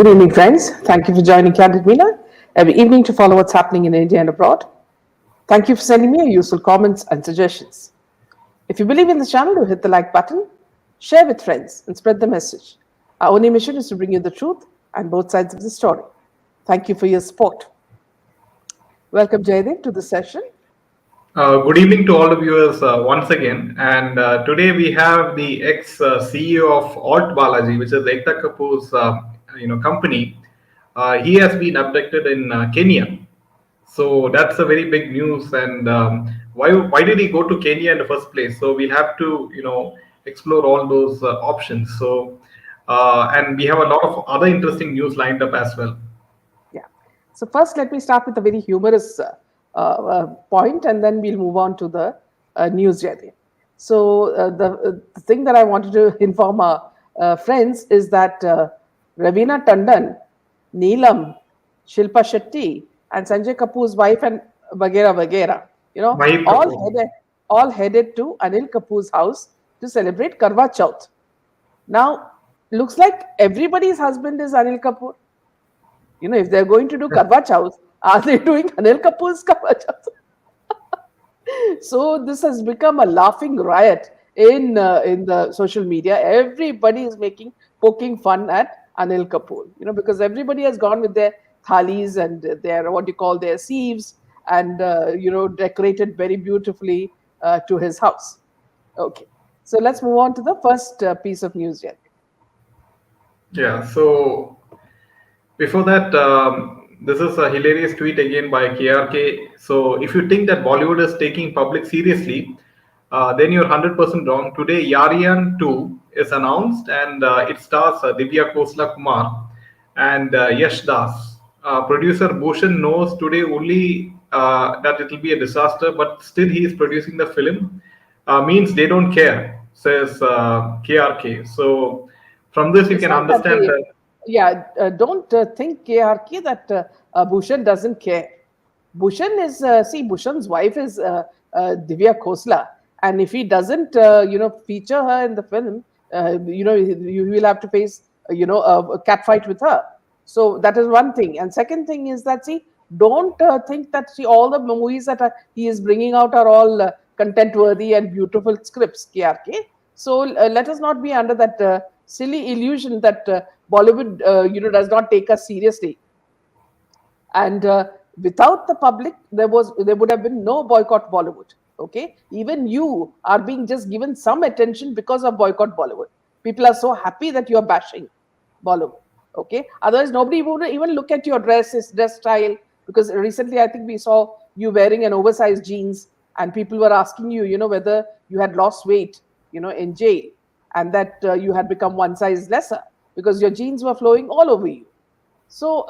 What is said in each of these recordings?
Good evening, friends. Thank you for joining Candid Mina every evening to follow what's happening in India and abroad. Thank you for sending me your useful comments and suggestions. If you believe in the channel, do hit the like button, share with friends, and spread the message. Our only mission is to bring you the truth and both sides of the story. Thank you for your support. Welcome, Jaydev, to the session. Good evening to all the viewers once again. And today we have the ex-CEO of Alt Balaji, which is Ekta Kapoor's company. He has been abducted in Kenya. So that's a very big news. And why did he go to Kenya in the first place? So we'll have to explore all those options. So and we have a lot of other interesting news lined up as well. Yeah. So first, let me start with a very humorous point, and then we'll move on to the news, Jaydev. So the thing that I wanted to inform our friends is that Ravina Tandon, Neelam, Shilpa Shetty, and Sanjay Kapoor's wife and Vagera, Mahip Kapoor. all headed to Anil Kapoor's house to celebrate Karwa Chauth. Now, looks like everybody's husband is Anil Kapoor. If they're going to do Karwa Chauth, are they doing Anil Kapoor's Karwa Chauth? So this has become a laughing riot in the social media. Everybody is poking fun at Anil Kapoor, because everybody has gone with their thalis and their their sieves and decorated very beautifully to his house. Okay, so let's move on to the first piece of news here. Yeah. So before that, this is a hilarious tweet again by KRK. So if you think that Bollywood is taking public seriously, then you're 100% wrong. Today, Yariyan 2 is announced, and it stars Divya Khosla Kumar and Yash Das. Producer Bhushan knows today only that it will be a disaster, but still he is producing the film. Means they don't care, says KRK. So from this, you can understand that. Yeah, don't think KRK that Bhushan doesn't care. Bhushan is Bhushan's wife is Divya Khosla, and if he doesn't feature her in the film, you will have to face a cat fight with her. So that is one thing. And second thing is that don't think that all the movies that he is bringing out are all content worthy and beautiful scripts, KRK. So let us not be under that silly illusion that Bollywood does not take us seriously. And without the public, there would have been no boycott Bollywood. Okay, even you are being just given some attention because of boycott Bollywood. People are so happy that you are bashing Bollywood. Okay, otherwise nobody would even look at your dress style, because recently I think we saw you wearing an oversized jeans, and people were asking you, whether you had lost weight, in jail, and that you had become one size lesser because your jeans were flowing all over you. So,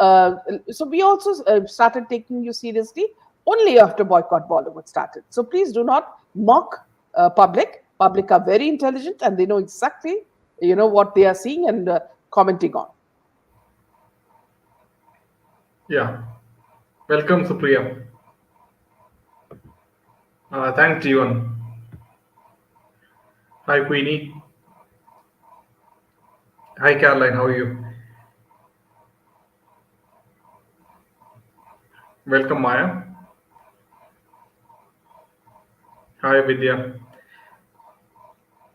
so we also started taking you seriously only after boycott Bollywood started. So please do not mock public. Public are very intelligent and they know exactly, what they are seeing and commenting on. Yeah. Welcome, Supriya. Thanks, Jeevan. Hi, Queenie. Hi, Caroline. How are you? Welcome, Maya. Hi, Vidya.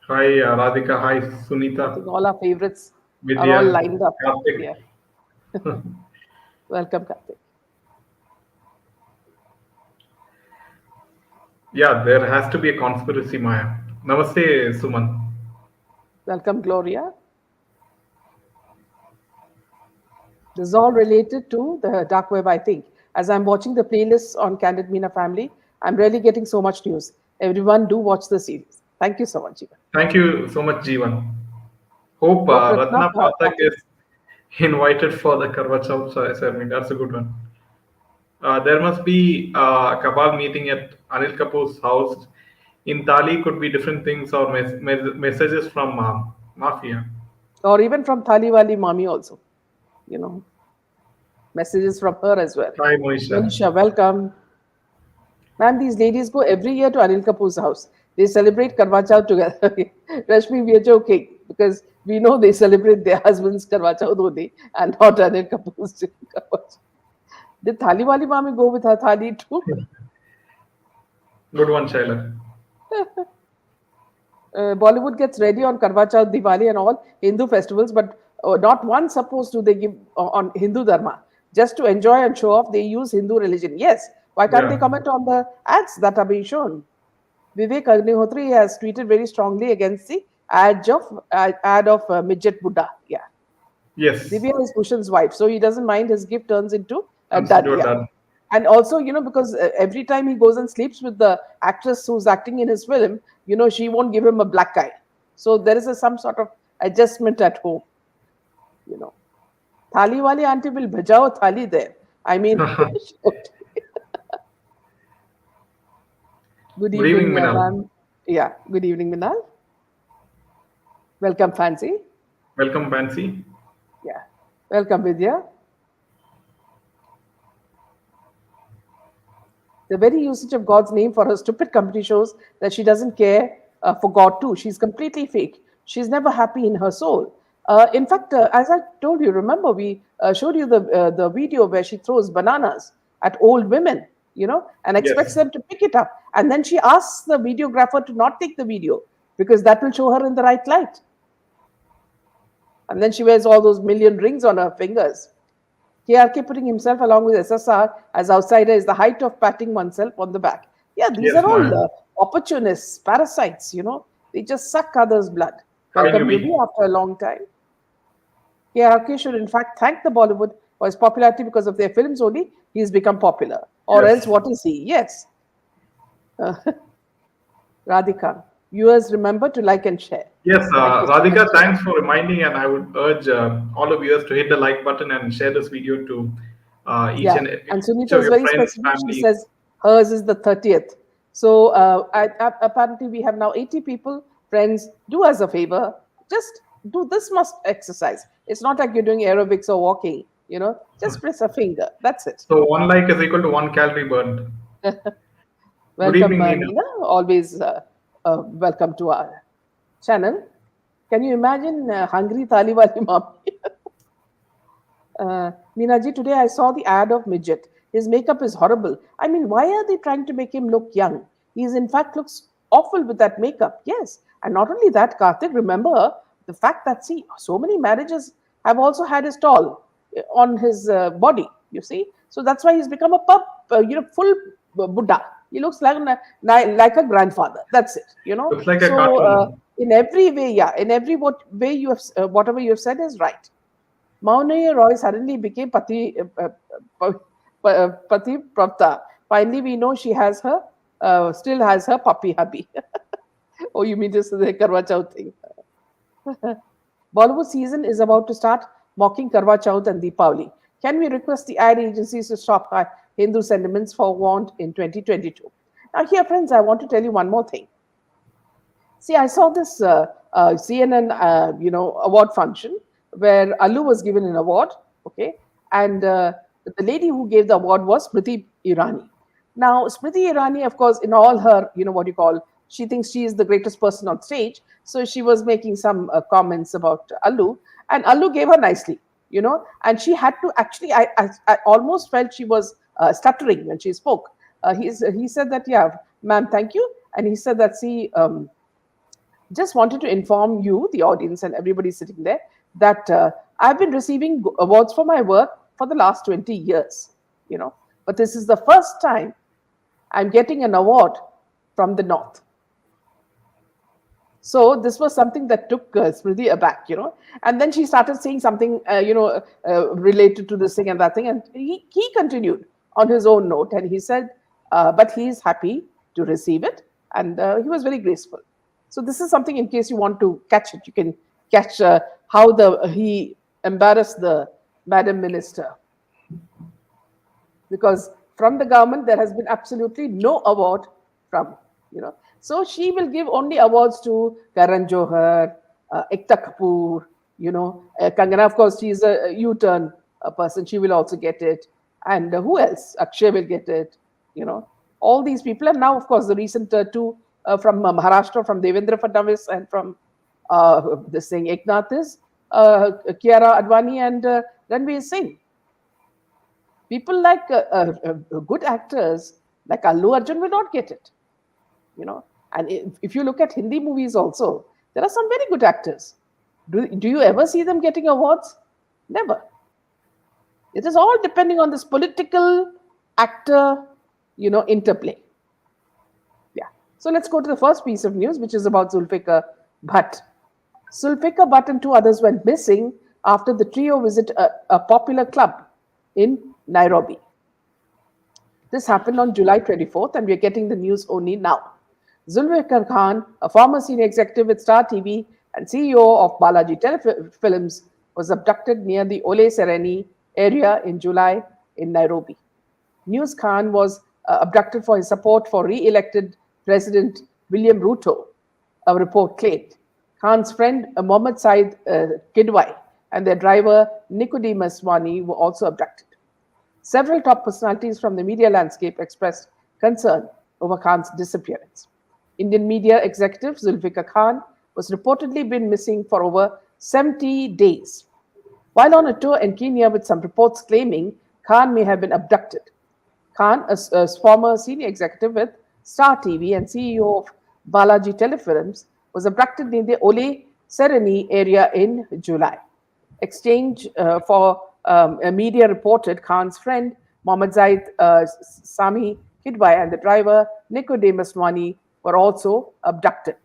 Hi, Radhika. Hi, Sunita. I think all our favorites Vidya, are all lined up. Karthik. Yeah. Welcome, Karthik. Yeah, there has to be a conspiracy, Maya. Namaste, Suman. Welcome, Gloria. This is all related to the dark web, I think. As I'm watching the playlists on Candid Mina Family, I'm really getting so much news. Everyone do watch the series. Thank you so much, Jeevan. Thank you so much, Jeevan. Hope Ratna Pathak is invited for the Karwa Chauth ceremony. That's a good one. There must be a cabal meeting at Anil Kapoor's house. In Tali could be different things or messages from Mafia. Or even from Thali Wali Mami also. Messages from her as well. Hi, Monisha. Monisha, welcome. Ma'am, these ladies go every year to Anil Kapoor's house. They celebrate Karwa Chauth together. Rashmi, we are joking. because we know they celebrate their husbands' Karwa Chauth only and not other couples doing Karwa Chauth. Did Thali Wali Mami go with her thali too? Good one, Shaila. Bollywood gets ready on Karwa Chauth, Diwali, and all Hindu festivals, but not one suppose do they give on Hindu Dharma. Just to enjoy and show off, they use Hindu religion. Yes, why can't they Yeah. comment on the ads that are being shown? Vivek Agnihotri has tweeted very strongly against the ad of midget Buddha. Yeah, Yes. Divya is Bhushan's wife, so he doesn't mind his gift turns into a Consider dud. Yeah. done. And also, because every time he goes and sleeps with the actress who's acting in his film, she won't give him a black eye. So there is some sort of adjustment at home. You know, thali wali auntie will bhajao thali there. I mean, good Good evening, evening, Minal. ma'am. Yeah, good evening, Minal. Welcome, Fancy. Welcome, Fancy. Yeah, welcome, Vidya. The very usage of God's name for her stupid company shows that she doesn't care for God too. She's completely fake. She's never happy in her soul. In fact, as I told you, remember we showed you the video where she throws bananas at old women, and expects Yes. them to pick it up. And then she asks the videographer to not take the video because that will show her in the right light. And then she wears all those million rings on her fingers. KRK putting himself along with SSR as outsider is the height of patting oneself on the back. Yeah, these Yes, are all ma'am. opportunists, parasites, They just suck others' blood. How Welcome, you Ruby, be? after a long time. KRK should, in fact, thank the Bollywood for his popularity because of their films only. He's become popular. Or else, Yes. what is he? Yes. Uh, Radhika, viewers, remember to like and share. Yes, Thank you so much. Radhika, thanks for reminding, and I would urge all of viewers to hit the like button and share this video to each Yeah, and and each Sunita of is your very friends, specific. She family. says hers is the 30th. So apparently we have now 80 people. Friends, do us a favor. Just do this must exercise. It's not like you're doing aerobics or walking, just press a finger. That's it. So one like is equal to 1 calorie burned. Good Welcome, evening, Nina. Nina. Always welcome to our channel. Can you imagine hungry thali wali mommy? Meenaji, today I saw the ad of Midget. His makeup is horrible. I mean, why are they trying to make him look young? He is, in fact, looks awful with that makeup. Yes. And not only that, Karthik, remember the fact that, see, so many marriages have also had his doll on his body, you see. So that's why he's become a full Buddha. He looks like a grandfather. That's it. Looks like a So cartoon. in every way, yeah, in every way you have, whatever you have said is right. Maunaya Roy suddenly became Pati Prapta. Finally, we know she has still has her puppy hubby. Oh, you mean to say the Karwa Chauth thing? Bollywood season is about to start mocking Karwa Chauth and Deepavali. Can we request the ad agencies to stop Hindu sentiments for want in 2022? Now, here, friends, I want to tell you one more thing. See, I saw this CNN, award function where Allu was given an award, okay, and the lady who gave the award was Smriti Irani. Now, Smriti Irani, of course, in all her, what you call, she thinks she is the greatest person on stage, so she was making some comments about Allu, and Allu gave her nicely, and she had to actually, I almost felt she was stuttering when she spoke. He said that, yeah, ma'am, thank you, and he said that, see. Just wanted to inform you, the audience, and everybody sitting there, that I've been receiving awards for my work for the last 20 years, but this is the first time I'm getting an award from the North. So this was something that took Smriti aback, and then she started saying something, related to this thing and that thing, and he continued on his own note, and he said, but he's happy to receive it, and he was very graceful. So this is something, in case you want to catch it, you can catch how he embarrassed the Madam Minister, because from the government there has been absolutely no award from, So she will give only awards to Karan Johar, Ekta Kapoor, Kangana, of course, she's a U-turn person. She will also get it. And who else? Akshay will get it, all these people. And now, of course, the recent two from Maharashtra, from Devendra Fadnavis and from this thing, Eknath is Kiara Advani and Ranveer Singh. People like good actors like Allu Arjun will not get it, you know. And if you look at Hindi movies also, there are some very good actors. Do you ever see them getting awards? Never. It is all depending on this political actor, interplay. Yeah. So let's go to the first piece of news, which is about Zulfikar Bhatt. Zulfikar Bhatt and two others went missing after the trio visit a popular club in Nairobi. This happened on July 24th, and we are getting the news only now. Zulfiqar Khan, a former senior executive with Star TV and CEO of Balaji Telefilms, was abducted near the Ole Sereni area in July in Nairobi. News Khan was abducted for his support for re-elected President William Ruto, a report claimed. Khan's friend Mohammed Said Kidwai and their driver Nicodemus Wani were also abducted. Several top personalities from the media landscape expressed concern over Khan's disappearance. Indian media executive Zulfikar Khan was reportedly been missing for over 70 days. While on a tour in Kenya with some reports claiming Khan may have been abducted. Khan, a former senior executive with Star TV and CEO of Balaji Telefilms, was abducted near the Ole Sereni area in July. Exchange for a media reported Khan's friend Mohammed Zaid Sami Kidwai and the driver Nicodemus Wani were also abducted.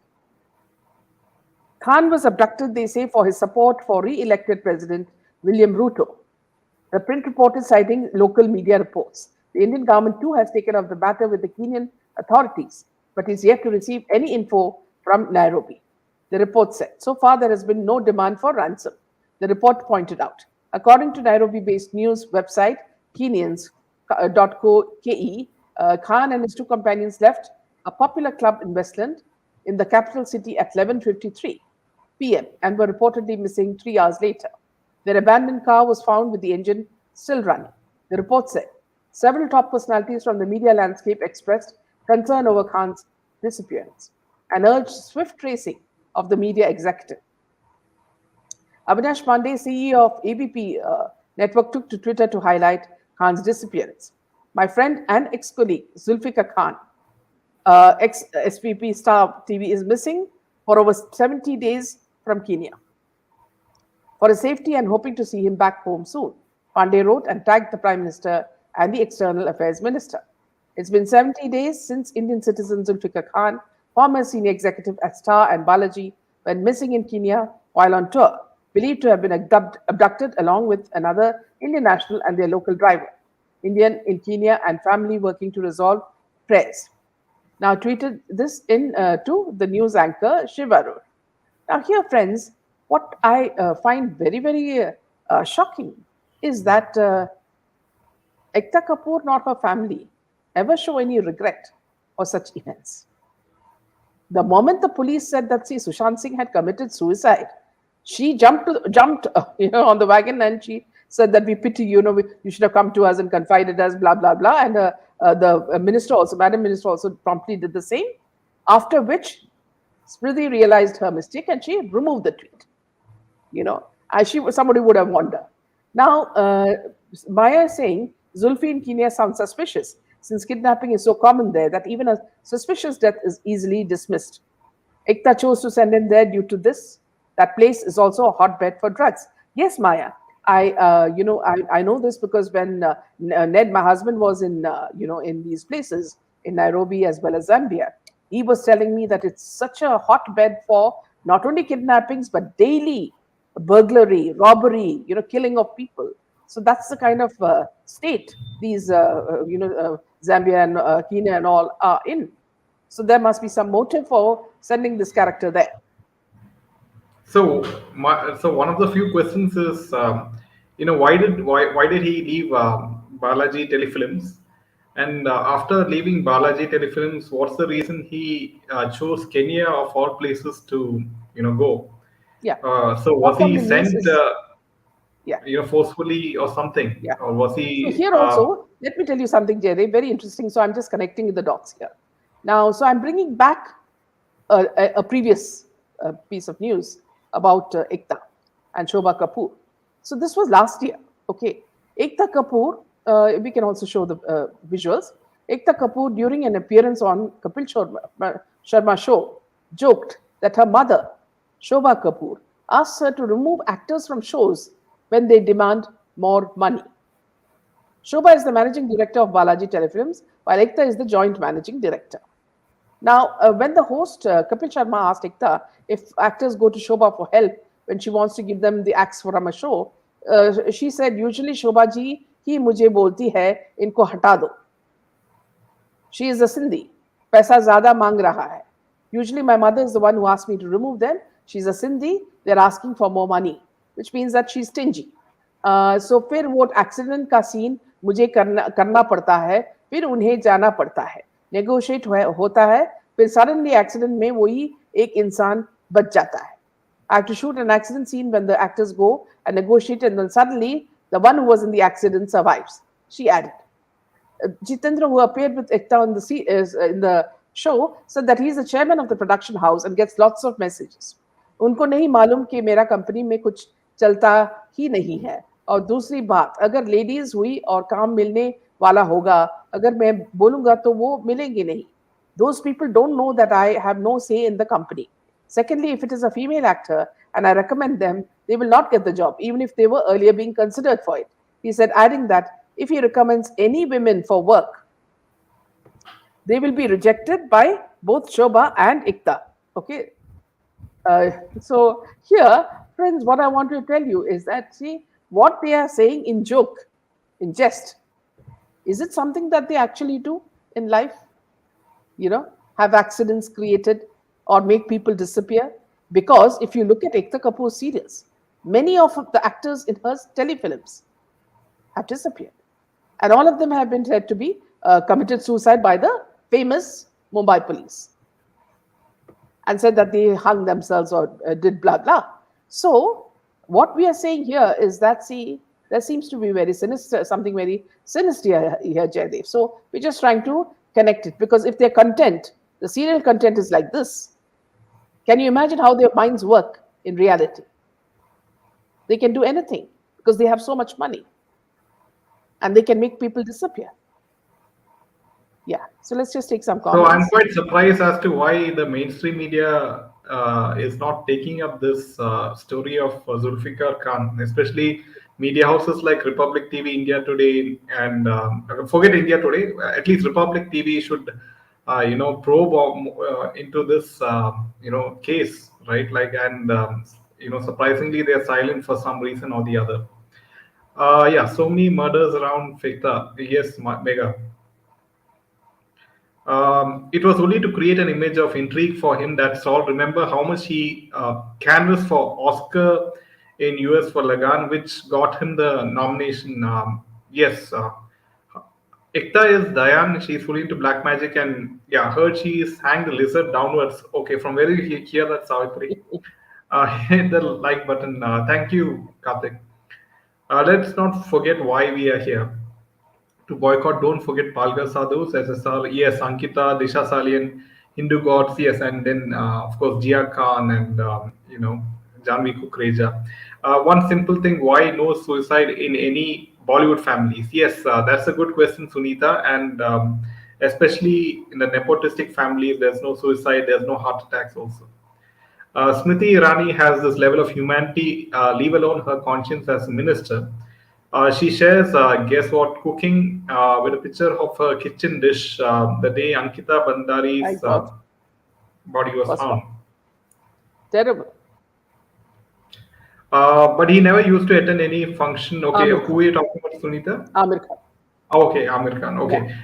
Khan was abducted, they say, for his support for re-elected President William Ruto. The print report is citing local media reports. The Indian government too has taken up the matter with the Kenyan authorities, but is yet to receive any info from Nairobi. The report said, so far there has been no demand for ransom. The report pointed out. According to Nairobi-based news website Kenyans.co.ke, Khan and his two companions left a popular club in Westland in the capital city at 11:53 p.m. and were reportedly missing 3 hours later. Their abandoned car was found with the engine still running. The report said several top personalities from the media landscape expressed concern over Khan's disappearance and urged swift tracing of the media executive. Avinash Pandey, CEO of ABP Network, took to Twitter to highlight Khan's disappearance. My friend and ex-colleague Zulfikar Khan, ex-SVP Star TV, is missing for over 70 days from Kenya. For his safety and hoping to see him back home soon, Pandey wrote and tagged the Prime Minister and the External Affairs Minister. It's been 70 days since Indian citizen Zulfikar Khan, former senior executive at Star and Balaji, went missing in Kenya while on tour, believed to have been abducted along with another Indian national and their local driver. Indian in Kenya and family working to resolve prayers. Now tweeted this in to the news anchor Shiva wrote. Now here, friends, what I find very, very shocking is that Ekta Kapoor nor her family ever show any regret for such events. The moment the police said that Sushant Singh had committed suicide, she jumped on the wagon and she said that we pity you, you should have come to us and confided us, blah blah blah. And the minister also, Madam Minister, also promptly did the same. After which, Smriti realized her mistake and she removed the tweet. Somebody would have wondered. Now, Maya is saying Zulfi in Kenya sounds suspicious, since kidnapping is so common there that even a suspicious death is easily dismissed. Ekta chose to send him there due to this. That place is also a hotbed for drugs. Yes, Maya, I know this because when Ned, my husband, was in these places in Nairobi as well as Zambia, he was telling me that it's such a hotbed for not only kidnappings but daily burglary, robbery, killing of people. So that's the kind of state these Zambia and Kenya and all are in. So there must be some motive for sending this character there. So one of the few questions is, why did he leave Balaji Telefilms? And after leaving Balaji Telefilms, what's the reason he chose Kenya of all places to go? Yeah. So was he sent yeah. Forcefully or something? Yeah. Or was he? So here also, let me tell you something, Jay, very interesting. So I'm just connecting the dots here. Now, so I'm bringing back a previous piece of news about Ekta and Shobha Kapoor. So this was last year. Okay, Ekta Kapoor. We can also show the visuals. Ekta Kapoor, during an appearance on Kapil Sharma show, joked that her mother, Shobha Kapoor, asked her to remove actors from shows when they demand more money. Shobha is the managing director of Balaji Telefilms, while Ekta is the joint managing director. Now, when the host Kapil Sharma asked Ekta if actors go to Shobha for help when she wants to give them the acts from a show, she said, "Usually Shobha ji ही मुझे बोलती है इनको हटा दो. She is a Sindhi. पैसा ज़्यादा मांग रहा है. Usually my mother is the one who asked me to remove them. She's a Sindhi. They're asking for more money, which means that she's stingy. So फिर वो accident का scene मुझे करना पड़ता है. फिर उन्हें जाना पड़ता है. Negotiate होता है. फिर suddenly accident में वही एक इंसान बच जाता है. I have to shoot an accident scene when the actors go and negotiate, and then suddenly the one who was in the accident survives." She added. Jitendra, who appeared with Ekta in the show, said that he is the chairman of the production house and gets lots of messages. उनको नहीं मालूम कि मेरा company में कुछ चलता ही नहीं है. और दूसरी बात, अगर लेडीज हुई और काम मिलने वाला होगा, अगर मैं बोलूंगा तो वो मिलेंगे नहीं. Those people don't know that I have no say in the company. Secondly, if it is a female actor and I recommend them, they will not get the job, even if they were earlier being considered for it. He said, adding that if he recommends any women for work, they will be rejected by both Shobha and Ikta. Okay. So here, friends, what I want to tell you is that, see, what they are saying in joke, in jest, is it something that they actually do in life? Have accidents created or make people disappear? Because if you look at Ekta Kapoor's serials, many of the actors in her telefilms have disappeared. And all of them have been said to be committed suicide by the famous Mumbai police and said that they hung themselves or did blah, blah. So what we are saying here is that, see, there seems to be very sinister, something very sinister here, Jaydev. So we're just trying to connect it, because if their content, the serial content is like this, can you imagine how their minds work in reality? They can do anything because they have so much money and they can make people disappear. Yeah, so let's just take some comments. So I'm quite surprised as to why the mainstream media is not taking up this story of Zulfikar Khan, especially media houses like Republic TV, India Today, and forget India Today. At least Republic TV should, probe into this, case, right? Like, and surprisingly, they're silent for some reason or the other. Yeah, so many murders around Fikta. Yes, Mega. It was only to create an image of intrigue for him. That's all. Remember how much he canvassed for Oscar in US for Lagan, which got him the nomination. Yes, Ekta is Diane. She's fully into black magic, and yeah, heard she's hanged the lizard downwards. Okay, from where did you hear that, Savitri? Hit the like button. Thank you, Karthik. Let's not forget why we are here. To boycott, don't forget Palgar Sadhus, SSR, yes, Ankita, Disha Salian, Hindu gods, yes, and then of course Jia Khan and Janvi Kukreja. One simple thing: why no suicide in any Bollywood families? Yes, that's a good question, Sunita, and especially in the nepotistic families, there's no suicide, there's no heart attacks also. Smriti Irani has this level of humanity, leave alone her conscience as a minister. She shares, guess what, cooking with a picture of her kitchen dish the day Ankita Bandari's body was found. Terrible. But he never used to attend any function. Okay, who are you talking about, Sunita? Amir Khan. Okay, Amir Khan. Okay. Yeah.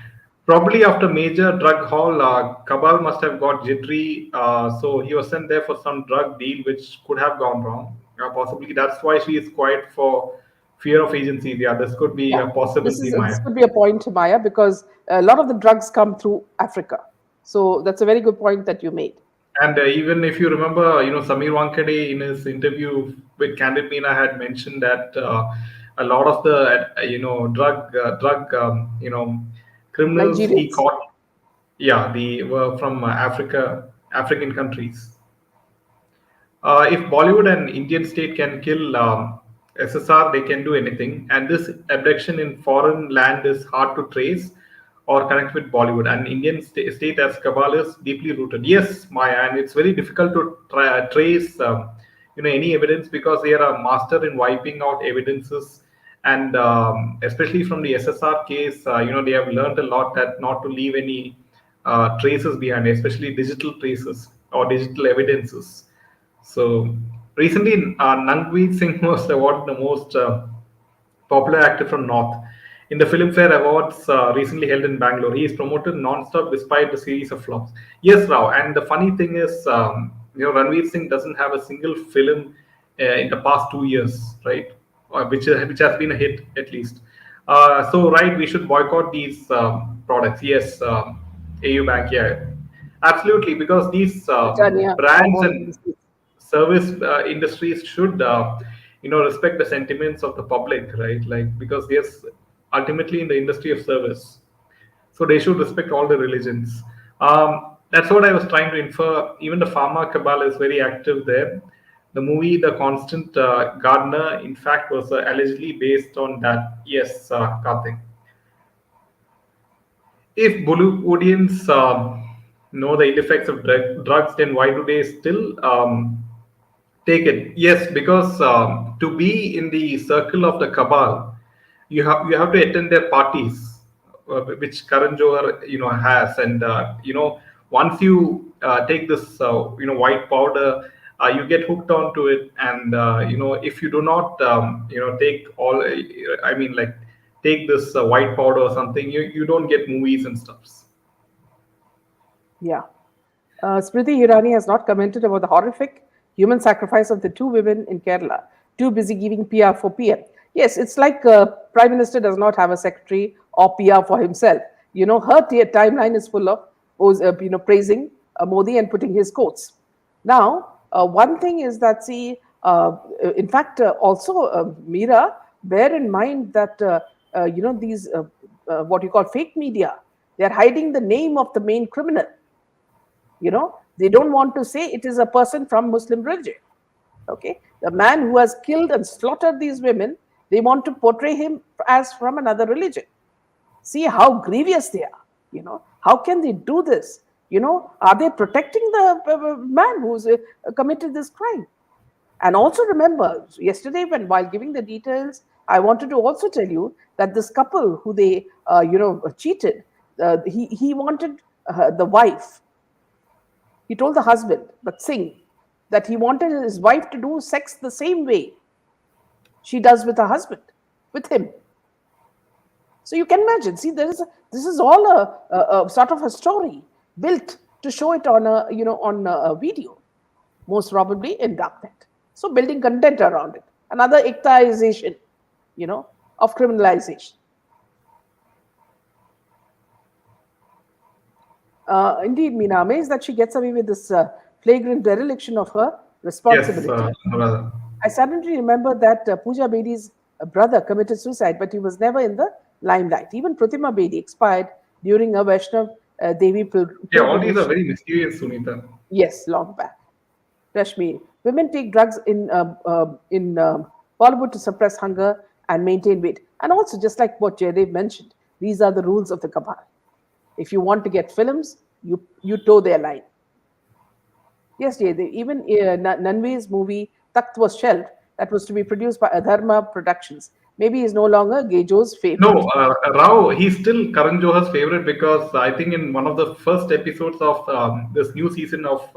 Probably after major drug haul, Kabal must have got jittery. So he was sent there for some drug deal which could have gone wrong. Possibly that's why she is quiet for fear of agencies. Yeah, this could be a possibility, Maya. This could be a point, Maya, because a lot of the drugs come through Africa. So that's a very good point that you made. And even if you remember, Samir Wankade in his interview with Candid Meena had mentioned that a lot of the, criminals Nigerians. he caught, they were from African countries. If Bollywood and Indian state can kill SSR, they can do anything. And this abduction in foreign land is hard to trace or connect with Bollywood. And Indian state as cabal is deeply rooted. Yes, Maya, and it's very difficult to trace, any evidence because they are a master in wiping out evidences. And especially from the SSR case, they have learned a lot that not to leave any traces behind, especially digital traces or digital evidences. So recently, Nangveer Singh was awarded the most popular actor from North in the Filmfare Awards recently held in Bangalore. He is promoted non-stop despite the series of flops. Yes, Rao. And the funny thing is, Ranveer Singh doesn't have a single film in the past 2 years, right? Which has been a hit at least. So right, we should boycott these products. Yes, AU Bank. Yeah, absolutely, because these Britannia, brands hormone and industry. service industries should respect the sentiments of the public, right? Like, because yes, ultimately in the industry of service, so they should respect all the religions. That's what I was trying to infer. Even the pharma cabal is very active there. The movie The Constant Gardener, in fact, was allegedly based on that. Yes, Karthik. If Bollywoodians know the ill effects of drugs, then why do they still take it? Yes, because to be in the circle of the cabal, you have to attend their parties, which Karan Johar has, and once you take this white powder, you get hooked onto it, and if you do not take all, I mean like take this white powder or something, you don't get movies and stuffs. Yeah. Smriti Irani has not commented about the horrific human sacrifice of the two women in Kerala, too busy giving PR for PM. Yes, it's like Prime Minister does not have a secretary or PR for himself. Her timeline is full of praising Modi and putting his quotes. Now, one thing is that, see, in fact, also, Meera, bear in mind that, these, what you call fake media, they're hiding the name of the main criminal. They don't want to say it is a person from Muslim religion. Okay, the man who has killed and slaughtered these women, they want to portray him as from another religion. See how grievous they are. How can they do this? Are they protecting the man who's committed this crime? And also remember, yesterday, while giving the details, I wanted to also tell you that this couple who they cheated, he wanted the wife. He told the husband, but Singh, that he wanted his wife to do sex the same way she does with her husband, with him. So you can imagine. See, this is all a sort of a story built to show it on a video, most probably in darknet. So building content around it, another ictaization, of criminalization. Indeed, Meena, amazed that she gets away with this flagrant dereliction of her Yes, responsibility. Anuradha. I suddenly remember that Pooja Bedi's brother committed suicide, but he was never in the limelight. Even Pratima Bedi expired during a Vaishnav Devi Yeah, all these are pilgrimage. very mysterious, Sunita. Yes, long back. Rashmi, women take drugs in Bollywood to suppress hunger and maintain weight. And also, just like what Jaydev mentioned, these are the rules of the cabal. If you want to get films, you toe their line. Yes, Jaydev, even Nanve's movie Takht was shelved. That was to be produced by Adharma Productions. Maybe he's no longer Gejo's No, favorite. Rao, he's still Karan Johar's favorite because I think in one of the first episodes of this new season of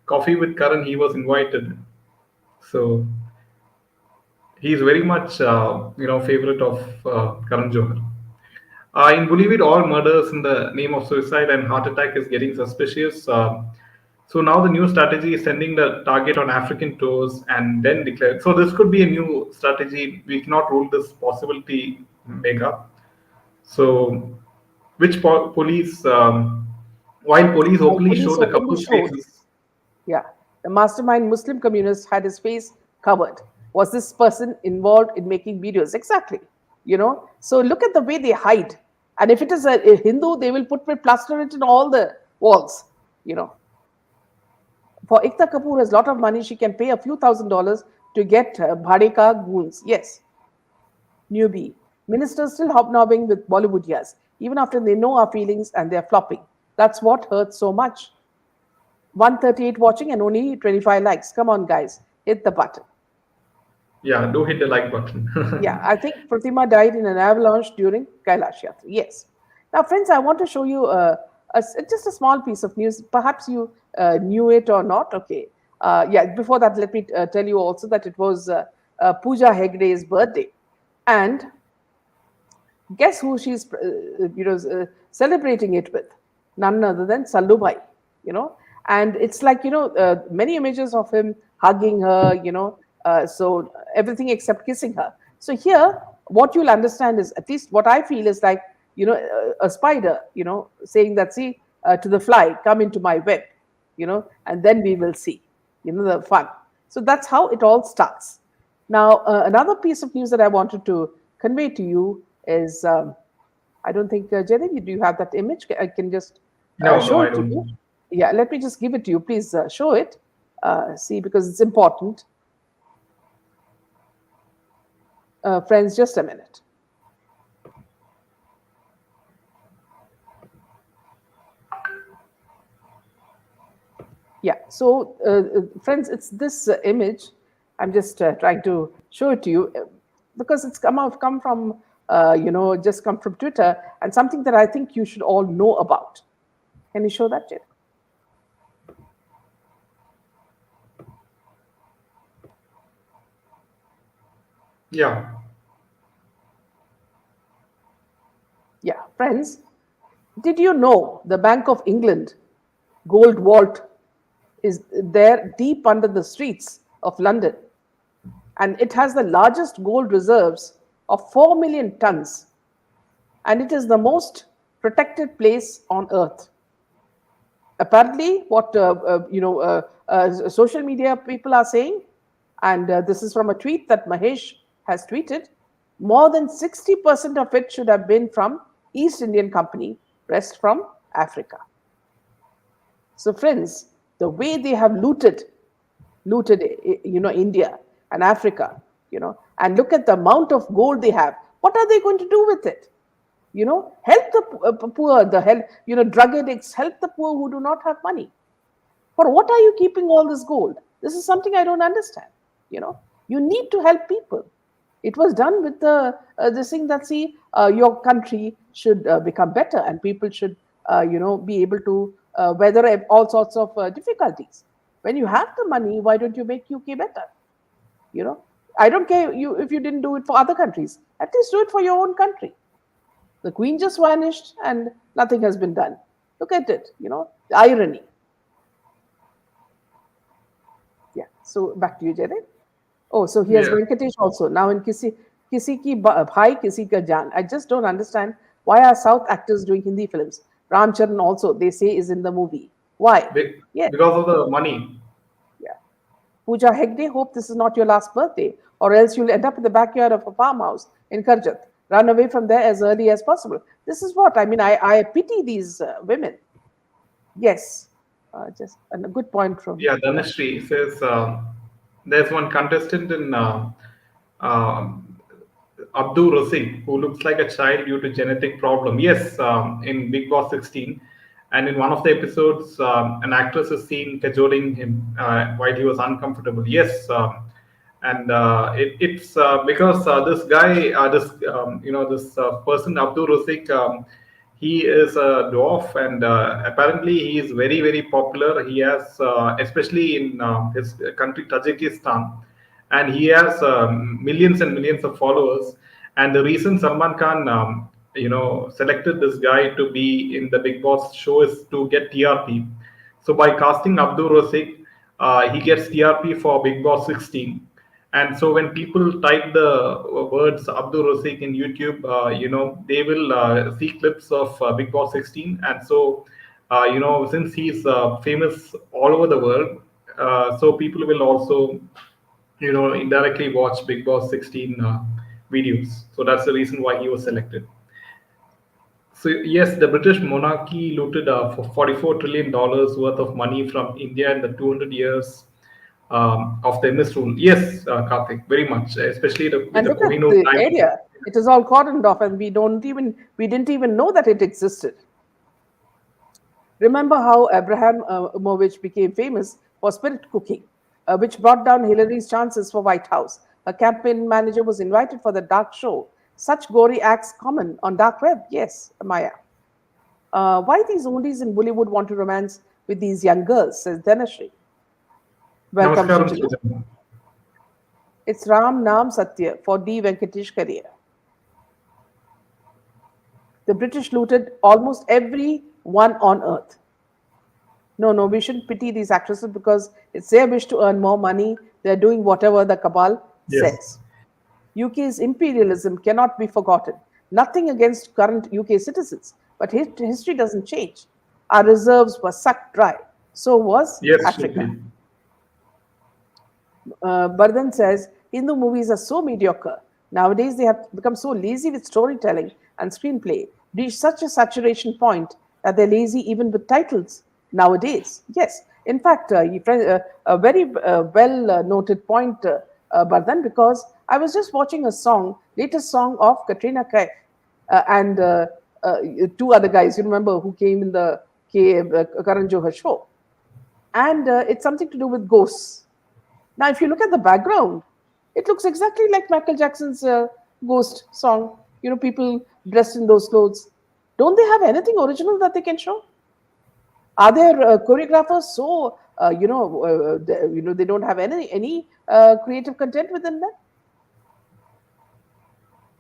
Coffee with Karan, he was invited. So he's very much, favorite of Karan Johar. In Bollywood, all murders in the name of suicide and heart attack is getting suspicious. So now the new strategy is sending the target on African tours and then declare. So this could be a new strategy. We cannot rule this possibility, Mega. So, which police, while police openly show Police the openly couple's showed, faces, yeah, the mastermind Muslim communist had his face covered. Was this person involved in making videos? Exactly. So look at the way they hide. And if it is a Hindu, they will plaster it in all the walls. You know, For Ikta Kapoor has a lot of money. She can pay a few $1,000s to get bhadeka goons. Yes, newbie. Ministers still hobnobbing with Bollywood years, even after they know our feelings and they're flopping. That's what hurts so much. 138 watching and only 25 likes. Come on, guys, hit the button. Yeah, do hit the like button. Yeah, I think Pratima died in an avalanche during Kailash Yatra. Yes. Now, friends, I want to show you just a small piece of news. Perhaps you knew it or not. Okay. Yeah, before that, let me tell you also that it was Pooja Hegde's birthday. And guess who she's celebrating it with? None other than Sallubai. You know, and it's like many images of him hugging her. So everything except kissing her. So here, what you'll understand is, at least what I feel is like a spider. Saying that, see, to the fly, come into my web. And then we will see. The fun. So that's how it all starts. Now, another piece of news that I wanted to convey to you is I don't think, Jaydev, do you have that image? I can just No, no, show I it to you. don't. Yeah, let me just give it to you. Please show it. See, because it's important. Friends, just a minute. Yeah, so friends, it's this image. I'm just trying to show it to you because it's come from, just come from Twitter and something that I think you should all know about. Can you show that, Jed? Yeah. Yeah, friends, did you know the Bank of England gold vault is there deep under the streets of London? And it has the largest gold reserves of 4 million tons. And it is the most protected place on earth. Apparently, what social media people are saying, and this is from a tweet that Mahesh has tweeted, more than 60% of it should have been from East Indian Company, rest from Africa. So, friends, the way they have looted, India and Africa, and look at the amount of gold they have. What are they going to do with it? Help the poor, the help, drug addicts, help the poor who do not have money. For what are you keeping all this gold? This is something I don't understand. You need to help people. It was done with the this thing that, see, your country should become better and people should be able to weather all sorts of difficulties. When you have the money, why don't you make UK better? You know, I don't care if you didn't do it for other countries. At least do it for your own country. The Queen just vanished and nothing has been done. Look at it. The irony. Yeah. So back to you, Jared. Oh, so here's Yeah. Venkatesh also. Now in Kisi Ki Bhai, Kisi Ka Jaan. I just don't understand why are South actors doing Hindi films. Ram Charan also, they say, is in the movie. Why? Yes. Because of the money. Yeah. Pooja Hegde, hope this is not your last birthday, or else you'll end up in the backyard of a farmhouse in Karjat. Run away from there as early as possible. This is what I mean. I pity these women. Yes. Just a good point from. Yeah, Dhanashree says there's one contestant in uh, Abdul Rasik who looks like a child due to genetic problem. Yes, in Big Boss 16, and in one of the episodes, an actress is seen cajoling him while he was uncomfortable. Yes, and it's because this guy, this person Abdul Rasik. He is a dwarf, and apparently he is very, very popular. He has, especially in his country Tajikistan, and he has millions and millions of followers. And the reason Salman Khan, selected this guy to be in the Big Boss show is to get TRP. So by casting Abdul Rasik, he gets TRP for Big Boss 16. And so when people type the words Abdul Rasik in YouTube, they will see clips of Big Boss 16. And so, since he's famous all over the world, so people will also, indirectly watch Big Boss 16 videos. So that's the reason why he was selected. So yes, the British monarchy looted for $44 trillion worth of money from India in the 200 years of the MS rule. Yes, Karthik, very much, especially with And the look at Kohinoor the diamond. area. It is all cordoned off, and we didn't even know that it existed. Remember how Abraham Movich became famous for spirit cooking, which brought down Hillary's chances for White House. Her campaign manager was invited for the dark show. Such gory acts common on dark web. Yes, Maya. Why these oldies in Bollywood want to romance with these young girls, says Dhanashri. Welcome, Namaskaram, Sujana. Sujan. It's Ram Nam Satya for D. Venkatesh career. The British looted almost every one on earth. No, we shouldn't pity these actresses because it's their wish to earn more money. They're doing whatever the cabal Yes. says. UK's imperialism cannot be forgotten. Nothing against current UK citizens, but history doesn't change. Our reserves were sucked dry. So was Yes, Africa. Shruti. Bardhan says Hindu movies are so mediocre. Nowadays, they have become so lazy with storytelling and screenplay, reach such a saturation point that they're lazy even with titles nowadays. Yes, in fact, a very well noted point, Bardhan, because I was just watching a song, latest song of Katrina Kaif and two other guys, you remember, who came in the Karan Johar show. And it's something to do with ghosts. Now, if you look at the background, it looks exactly like Michael Jackson's Ghost song. People dressed in those clothes. Don't they have anything original that they can show? Are there choreographers so they don't have any creative content within them?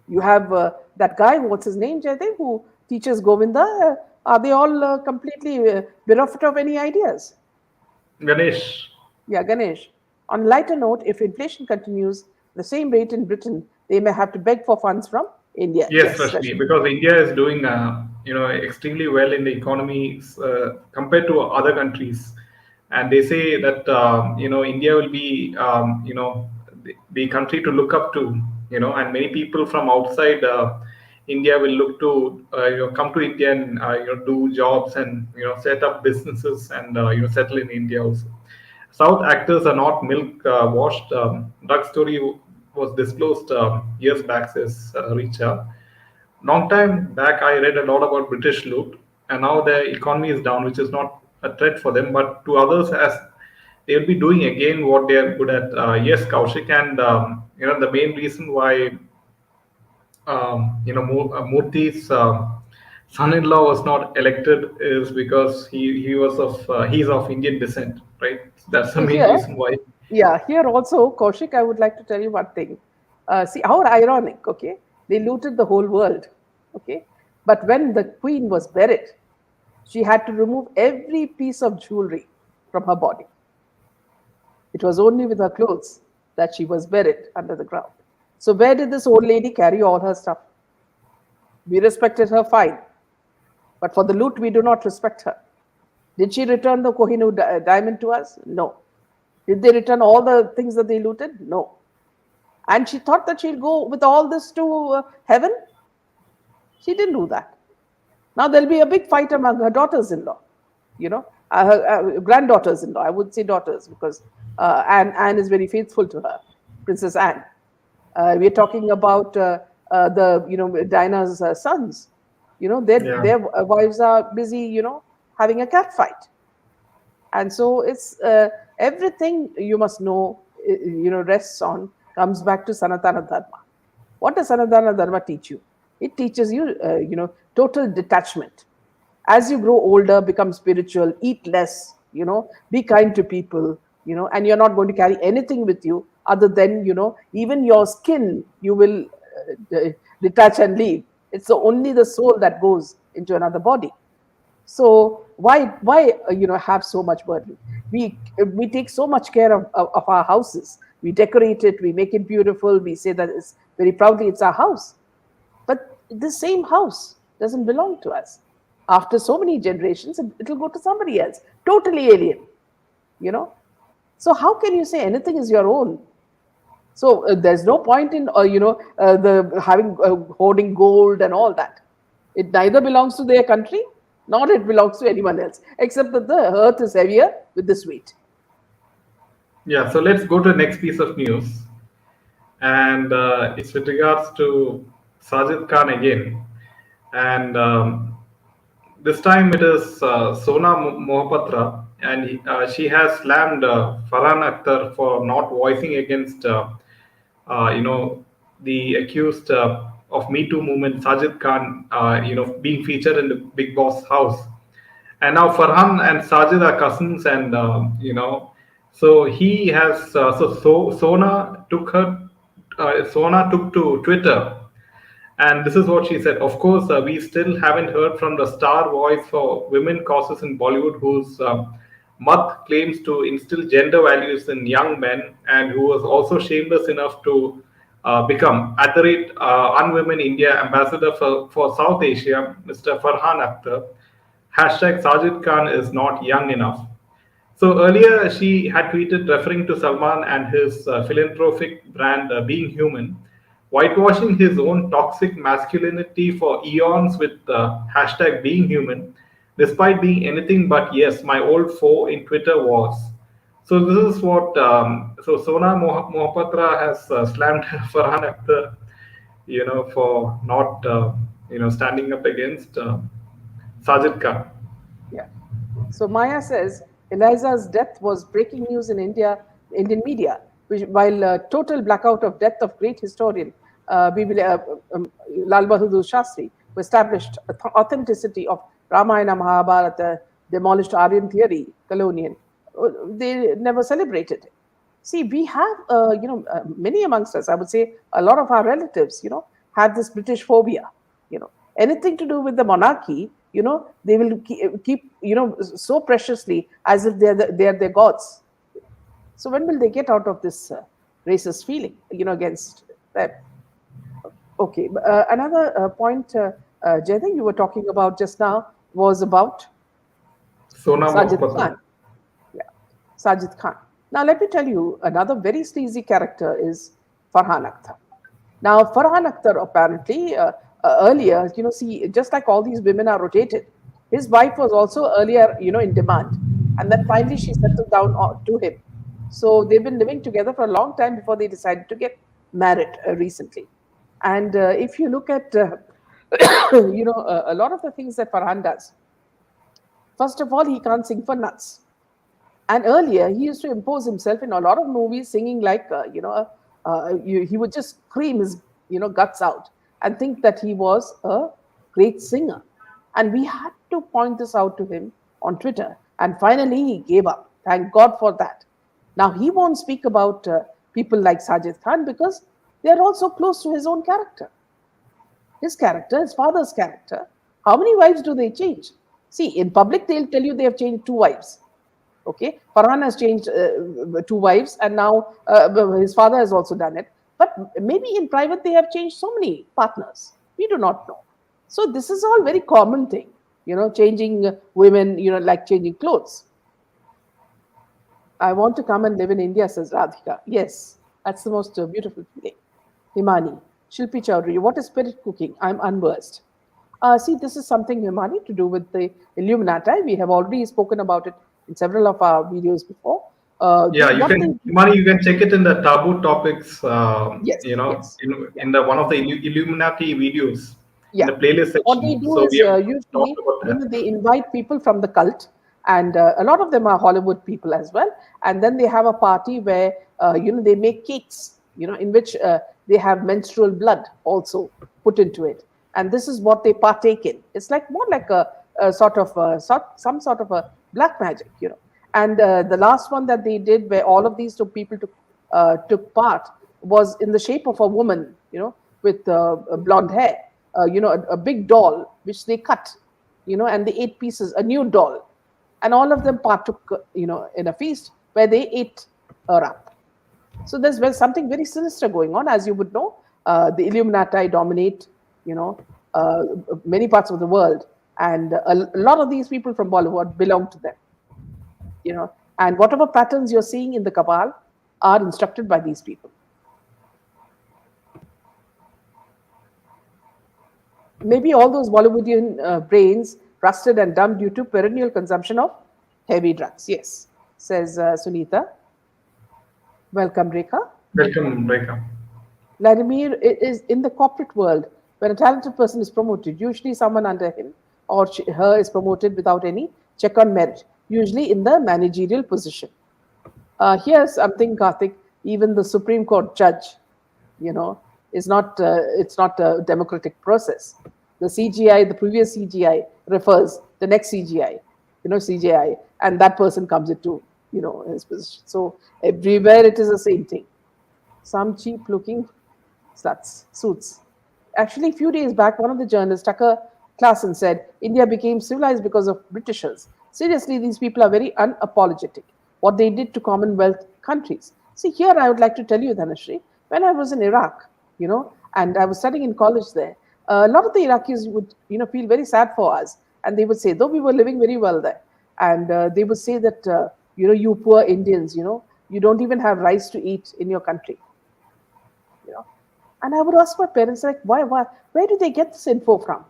You have that guy, what's his name, Jaydev, who teaches Govinda. Are they all completely bereft of any ideas? Ganesh. Yeah, Ganesh. On lighter note, if inflation continues the same rate in Britain, they may have to beg for funds from India. Yes, Yes, Rashmi, Rashmi. because India is doing extremely well in the economy compared to other countries, and they say that India will be the country to look up to, and many people from outside India will look to come to India and do jobs and set up businesses and settle in India also. South actors are not milk washed. Drug story was disclosed years back, says Richa. Long time back, I read a lot about British loot, and now their economy is down, which is not a threat for them, but to others, as they will be doing again what they are good at. Yes, Kaushik, and the main reason why Murthy's son-in-law was not elected is because he's of Indian descent, right? That's the So main here, reason why. here also, Kaushik, I would like to tell you one thing. See how ironic, okay? They looted the whole world, okay? But when the queen was buried, she had to remove every piece of jewelry from her body. It was only with her clothes that she was buried under the ground. So where did this old lady carry all her stuff? We respected her fine, but for the loot, we do not respect her. Did she return the Kohinoor diamond to us? No. Did they return all the things that they looted? No. And she thought that she'd go with all this to heaven? She didn't do that. Now there'll be a big fight among her daughters-in-law, her granddaughters-in-law. I would say daughters because Anne is very faithful to her, Princess Anne. We're talking about Diana's sons. Yeah. Their wives are busy, having a cat fight. And so it's everything you must know, rests on, comes back to Sanatana Dharma. What does Sanatana Dharma teach you? It teaches you, total detachment. As you grow older, become spiritual, eat less, be kind to people, and you're not going to carry anything with you other than, even your skin, you will detach and leave. It's only the soul that goes into another body. So why have so much burden? We take so much care of our houses. We decorate it, we make it beautiful, we say that it's very proudly it's our house. But the same house doesn't belong to us. After so many generations, it'll go to somebody else, totally alien, you know. So how can you say anything is your own? So there's no point in the having hoarding gold and all that. It neither belongs to their country nor it belongs to anyone else, except that the earth is heavier with this weight. Yeah, so let's go to the next piece of news, and it's with regards to Sajid Khan again, and this time it is Sona Mohapatra, and she has slammed Farhan Akhtar for not voicing against, you know, the accused of Me Too movement, Sajid Khan, being featured in the Big Boss house. And now Farhan and Sajid are cousins, and so he has Sona took to Twitter, and this is what she said. Of course, we still haven't heard from the star voice for women causes in Bollywood, whose Math claims to instill gender values in young men, and who was also shameless enough to become at the rate Unwomen India ambassador for South Asia, Mr. Farhan Akhtar. Hashtag Sajid Khan is not young enough. So earlier, she had tweeted referring to Salman and his philanthropic brand Being Human, whitewashing his own toxic masculinity for eons with hashtag Being Human, despite being anything but yes, my old foe in Twitter was. So this is what Sona Mohapatra has slammed Farhan Akhtar, for not standing up against Sajid Khan. Yeah. So Maya says Eliza's death was breaking news in Indian media, while total blackout of death of great historian Lal Bahadur Shastri, who established authenticity of Ramayana Mahabharata, demolished Aryan theory, colonial. They never celebrated it. See, we have, many amongst us, I would say a lot of our relatives, have this British phobia. Anything to do with the monarchy, they will keep, so preciously as if they're their gods. So when will they get out of this racist feeling, against them? Okay, another point, Jaydev, you were talking about just now was about Sona Sajid Mohapatra. Khan. Yeah, Sajid Khan. Now, let me tell you, another very sleazy character is Farhan Akhtar. Now, Farhan Akhtar apparently earlier, see, just like all these women are rotated, his wife was also earlier, in demand. And then finally she settled down to him. So they've been living together for a long time before they decided to get married recently. And if you look at, a lot of the things that Farhan does, first of all, he can't sing for nuts. And earlier, he used to impose himself in a lot of movies, singing like, he would just scream his, guts out and think that he was a great singer. And we had to point this out to him on Twitter. And finally, he gave up. Thank God for that. Now, he won't speak about people like Sajid Khan because they're also close to his own character. His character, his father's character. How many wives do they change? See, in public, they'll tell you they have changed two wives. Okay, Farhan has changed two wives, and now his father has also done it. But maybe in private they have changed so many partners. We do not know. So this is all very common thing, changing women, like changing clothes. I want to come and live in India, says Radhika. Yes, that's the most beautiful feeling. Himani, Shilpi Chowdhury, what is spirit cooking? I'm unversed. See, this is something, Himani, to do with the Illuminati. We have already spoken about it in several of our videos before. Yeah, you What can, they, Imani, you can check it in the taboo topics, yes, yes, yeah, in the one of the Illuminati videos in yeah. the playlist What they section. do So we is have talked usually, about that. they invite people from the cult, and a lot of them are Hollywood people as well. And then they have a party where, they make cakes, in which they have menstrual blood also put into it. And this is what they partake in. It's like more like a sort of some sort of a black magic. And the last one that they did, where all of these two people took part, was in the shape of a woman, with blonde hair, a big doll which they cut, and they ate pieces, a new doll, and all of them partook, in a feast where they ate her up. So there's something very sinister going on, as you would know. The Illuminati dominate, you know, uh, many parts of the world, and a lot of these people from Bollywood belong to them. And whatever patterns you're seeing in the cabal are instructed by these people. Maybe all those Bollywoodian brains rusted and dumped due to perennial consumption of heavy drugs. Yes, says Sunita. Welcome, Rekha. Welcome, Rekha. Vladimir is in the corporate world when a talented person is promoted. Usually, someone under him or her is promoted without any check on merit, usually in the managerial position. Here's something, Karthik. Even the Supreme Court judge, you know, is not. It's not a democratic process. The CGI, the previous CGI, refers the next CGI, CGI, and that person comes into his position. So everywhere it is the same thing. Some cheap looking suits. Actually, a few days back, one of the journalists, Tucker Classen, said India became civilized because of Britishers. Seriously, these people are very unapologetic. What they did to Commonwealth countries. See, here I would like to tell you, Dhanashree, when I was in Iraq, and I was studying in college there, a lot of the Iraqis would, feel very sad for us. And they would say, though we were living very well there, and they would say that, you poor Indians, you don't even have rice to eat in your country. And I would ask my parents, like, why, where do they get this info from?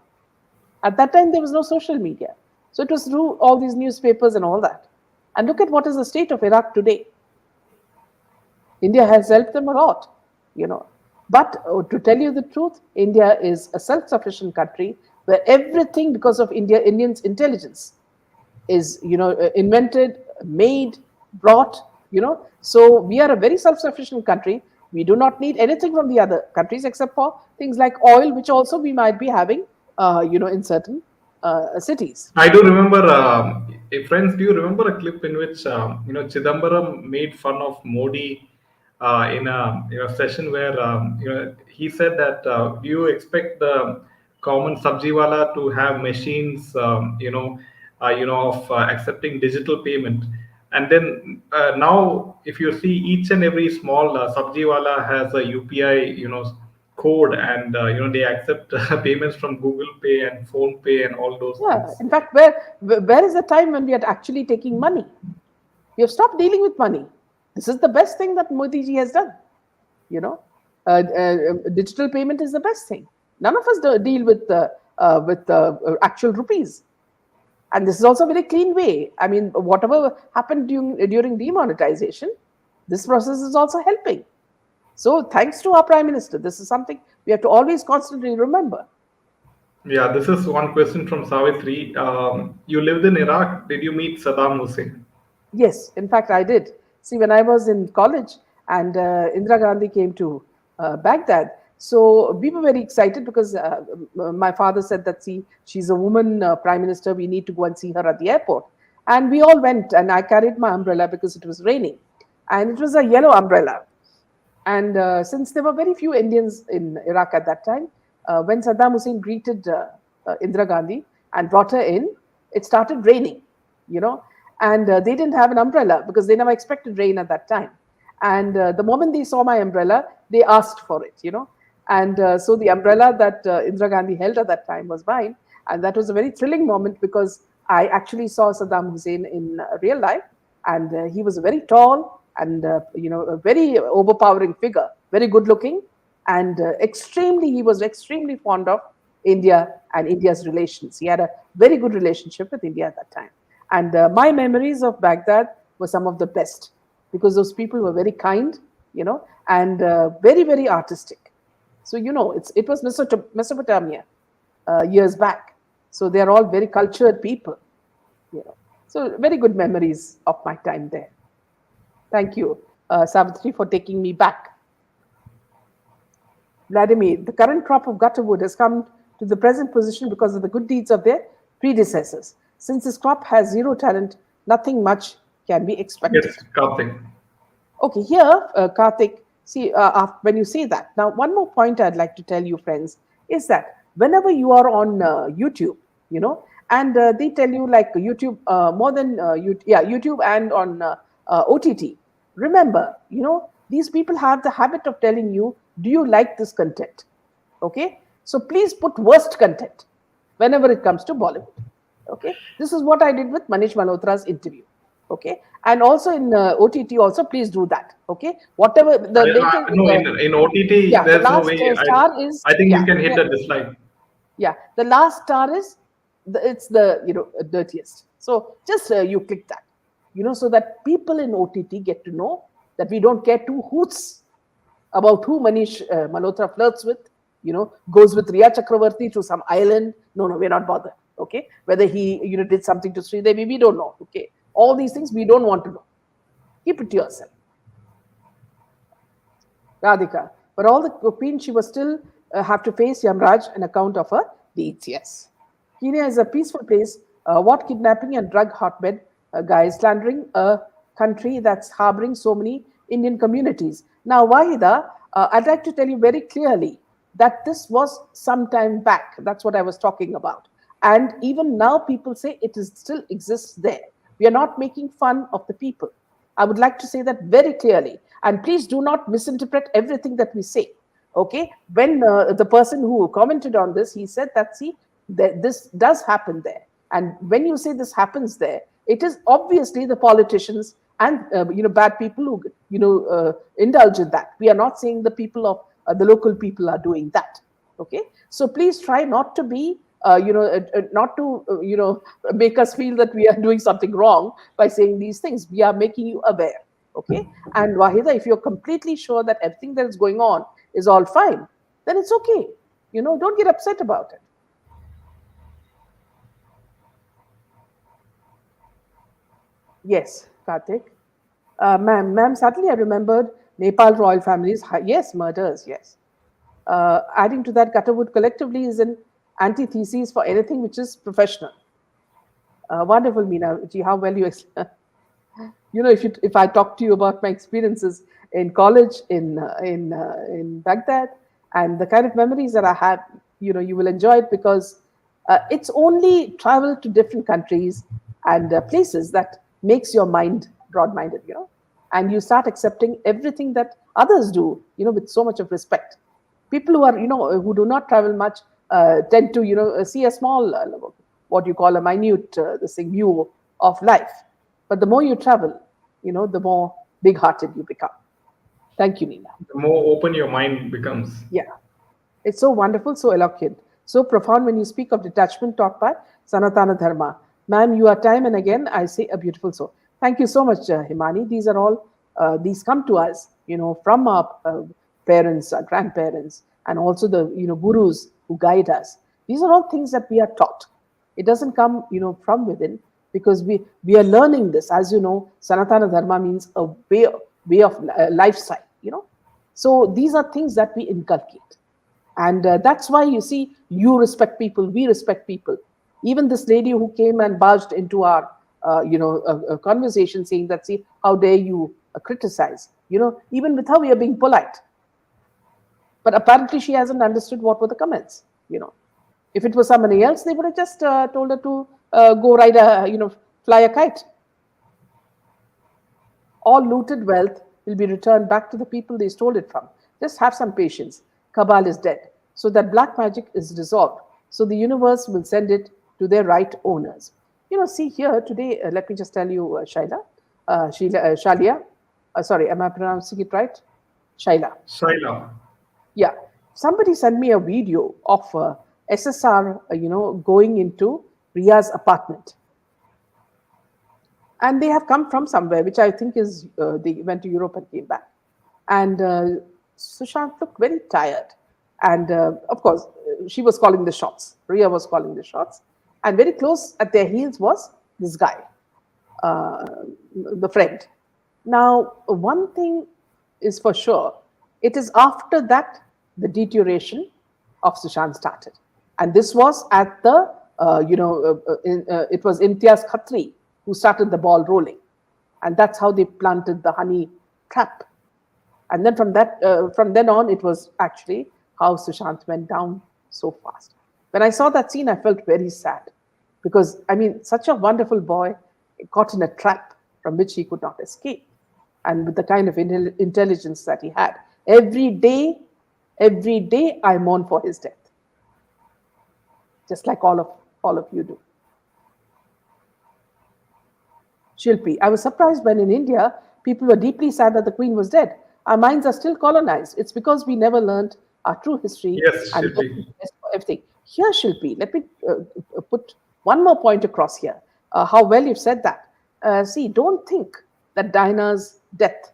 At that time, there was no social media. So it was through all these newspapers and all that. And look at what is the state of Iraq today. India has helped them a lot, But to tell you the truth, India is a self-sufficient country where everything, because of Indians' intelligence, is, invented, made, brought, So we are a very self-sufficient country. We do not need anything from the other countries except for things like oil, which also we might be having, in certain cities. I do remember, friends. Do you remember a clip in which Chidambaram made fun of Modi in a session where he said that do you expect the common sabjiwala to have machines of accepting digital payment, and then now if you see each and every small sabjiwala has a UPI code, and they accept payments from Google Pay and Phone Pay and all those Yeah, things. in fact, where is the time when we are actually taking money? We have stopped dealing with money. This is the best thing that Modi ji has done. Digital payment is the best thing. None of us deal with actual rupees, and this is also a very clean way. I mean, whatever happened during demonetization, this process is also helping. So, thanks to our Prime Minister, this is something we have to always constantly remember. Yeah, this is one question from Savitri. You lived in Iraq. Did you meet Saddam Hussein? Yes, in fact, I did. See, when I was in college and Indira Gandhi came to Baghdad, so we were very excited because my father said that, see, she's a woman prime minister, we need to go and see her at the airport. And we all went, and I carried my umbrella because it was raining. And it was a yellow umbrella. And since there were very few Indians in Iraq at that time, when Saddam Hussein greeted Indira Gandhi and brought her in, it started raining, and they didn't have an umbrella because they never expected rain at that time. And the moment they saw my umbrella, they asked for it, And so the umbrella that Indira Gandhi held at that time was mine. And that was a very thrilling moment because I actually saw Saddam Hussein in real life. And he was very tall and, a very overpowering figure, very good looking. And he was extremely fond of India and India's relations. He had a very good relationship with India at that time. And my memories of Baghdad were some of the best because those people were very kind, and very, very artistic. So, it was Mesopotamia years back. So they are all very cultured people, So very good memories of my time there. Thank you, Savitri, for taking me back. Vladimir, the current crop of gutterwood has come to the present position because of the good deeds of their predecessors. Since this crop has zero talent, nothing much can be expected. Yes, Karthik. Okay, here, Karthik, see, when you say that, now one more point I'd like to tell you, friends, is that whenever you are on YouTube, and they tell you like YouTube more than YouTube and on OTT, remember, these people have the habit of telling you, do you like this content? Okay, so please put worst content whenever it comes to Bollywood. Okay, this is what I did with Manish Malhotra's interview. Okay, and also in OTT, also please do that. Okay, whatever No, in OTT, the there's no last way. star is I think you can hit the dislike. Yeah, the last star is it's the dirtiest. So just you click that, so that people in OTT get to know that we don't care two hoots about who Manish Malhotra flirts with, goes with Riya Chakravarti to some island. No, no, we're not bothered. Okay, whether he did something to Sridevi, we don't know. Okay, all these things we don't want to know. Keep it to yourself. Radhika. For all the pain, she was still have to face Yamraj an account of her deeds. Yes. Kenya is a peaceful place. What kidnapping and drug hotbed, guys, slandering a country that's harboring so many Indian communities. Now, Wahida, I'd like to tell you very clearly that this was some time back. That's what I was talking about. And even now, people say it is still exists there. We are not making fun of the people. I would like to say that very clearly. And please do not misinterpret everything that we say. Okay? When the person who commented on this, he said that, see, that this does happen there. And when you say this happens there, it is obviously the politicians and bad people who indulge in that. We are not saying the people of the local people are doing that. Okay? So please try not to be not to make us feel that we are doing something wrong by saying these things. We are making you aware. Okay? And Wahida, if you're completely sure that everything that is going on is all fine, then it's okay. Don't get upset about it. Yes, Karthik. Ma'am, suddenly I remembered Nepal royal families. Yes, murders, yes. Adding to that, Gutterwood collectively is an antithesis for anything which is professional. Wonderful, Meena. Gee, how well you explain. If I talk to you about my experiences in college in Baghdad and the kind of memories that I have, you will enjoy it because it's only travel to different countries and places that makes your mind broad-minded, and you start accepting everything that others do, with so much of respect. People who are, who do not travel much tend to, see a small, what you call a minute, this thing, view of life. But the more you travel, the more big-hearted you become. Thank you, Nina. The more open your mind becomes. Yeah. It's so wonderful, so eloquent, so profound when you speak of detachment taught by Sanatana Dharma. Ma'am, you are time and again, I say a beautiful soul. Thank you so much, Himani. These are all, these come to us, from our parents, our grandparents, and also the, gurus who guide us. These are all things that we are taught. It doesn't come, from within because we are learning this. As you know, Sanatana Dharma means a way of lifestyle, So these are things that we inculcate. And that's why you see, you respect people, we respect people. Even this lady who came and barged into our, conversation saying that, see, how dare you criticize? Even with her, we are being polite. But apparently she hasn't understood what were the comments, If it was somebody else, they would have just told her to go ride fly a kite. All looted wealth will be returned back to the people they stole it from. Just have some patience. Cabal is dead. So that black magic is dissolved. So the universe will send it to their right owners. See here today, let me just tell you, Shalia. Sorry, am I pronouncing it right? Shaila. Shaila. Yeah. Somebody sent me a video of SSR, going into Ria's apartment. And they have come from somewhere, which I think is, they went to Europe and came back. And Sushant looked very tired. And of course, she was calling the shots. Ria was calling the shots. And very close at their heels was this guy, the friend. Now, one thing is for sure, it is after that the deterioration of Sushant started. And this was at the, it was Imtiaz Khatri who started the ball rolling. And that's how they planted the honey trap. And then from then on, it was actually how Sushant went down so fast. When I saw that scene, I felt very sad because, such a wonderful boy caught in a trap from which he could not escape. And with the kind of intelligence that he had, every day, I mourn for his death. Just like all of you do. Shilpi, I was surprised when in India, people were deeply sad that the queen was dead. Our minds are still colonized. It's because we never learned our true history Yes, and Shilpi. everything. Here, Shilpi, let me put one more point across here. How well you've said that. See, don't think that Diana's death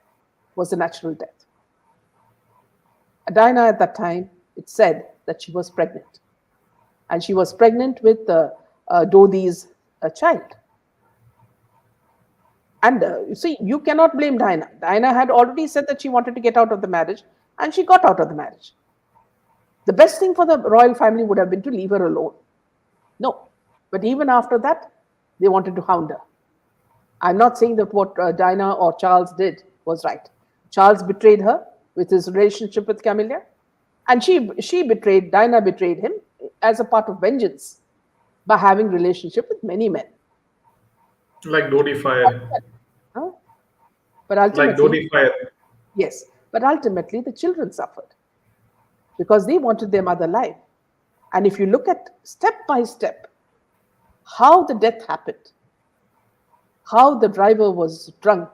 was a natural death. Diana at that time, it said that she was pregnant. And she was pregnant with Dodi's child. And you see, you cannot blame Diana. Diana had already said that she wanted to get out of the marriage, and she got out of the marriage. The best thing for the royal family would have been to leave her alone. No. But even after that, they wanted to hound her. I'm not saying that what Diana or Charles did was right. Charles betrayed her with his relationship with Camilla, and Diana betrayed him as a part of vengeance by having relationship with many men. Like Dodi Fire. Huh? But Like ultimately, Dodi Fire. yes, but ultimately the children suffered because they wanted their mother alive. And if you look at step by step how the death happened, how the driver was drunk,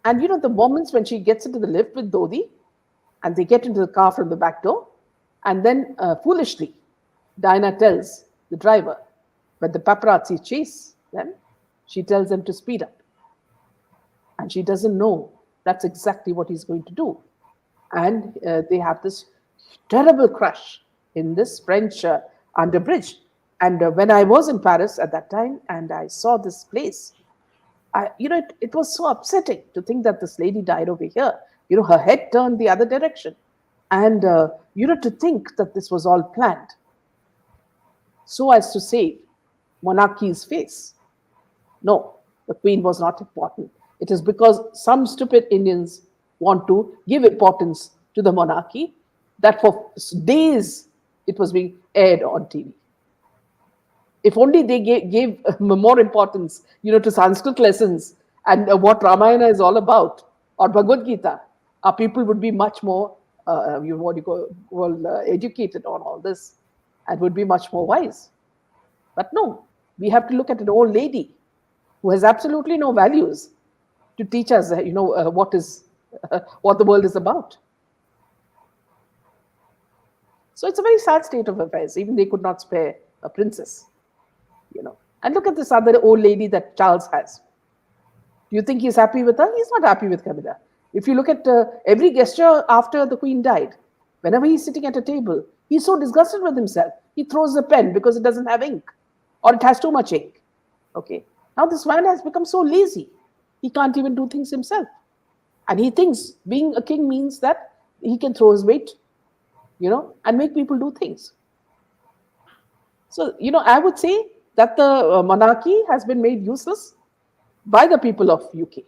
and the moments when she gets into the lift with Dodi and they get into the car from the back door, and then foolishly, Diana tells the driver, when the paparazzi chase them, she tells them to speed up. And she doesn't know that's exactly what he's going to do. And they have this terrible crush in this French underbridge. And when I was in Paris at that time and I saw this place, it was so upsetting to think that this lady died over here. Her head turned the other direction. And, to think that this was all planned so as to save monarchy's face. No, the queen was not important. It is because some stupid Indians want to give importance to the monarchy that for days it was being aired on TV. If only they gave more importance, to Sanskrit lessons and what Ramayana is all about, or Bhagavad Gita, our people would be much more, educated on all this, and would be much more wise. But no, we have to look at an old lady who has absolutely no values to teach us, what the world is about. So it's a very sad state of affairs. Even they could not spare a princess, And look at this other old lady that Charles has. Do you think he's happy with her? He's not happy with Camilla. If you look at every gesture after the queen died, whenever he's sitting at a table, he's so disgusted with himself. He throws the pen because it doesn't have ink, or it has too much ink. Okay. Now this man has become so lazy. He can't even do things himself. And he thinks being a king means that he can throw his weight, and make people do things. So, I would say that the monarchy has been made useless by the people of UK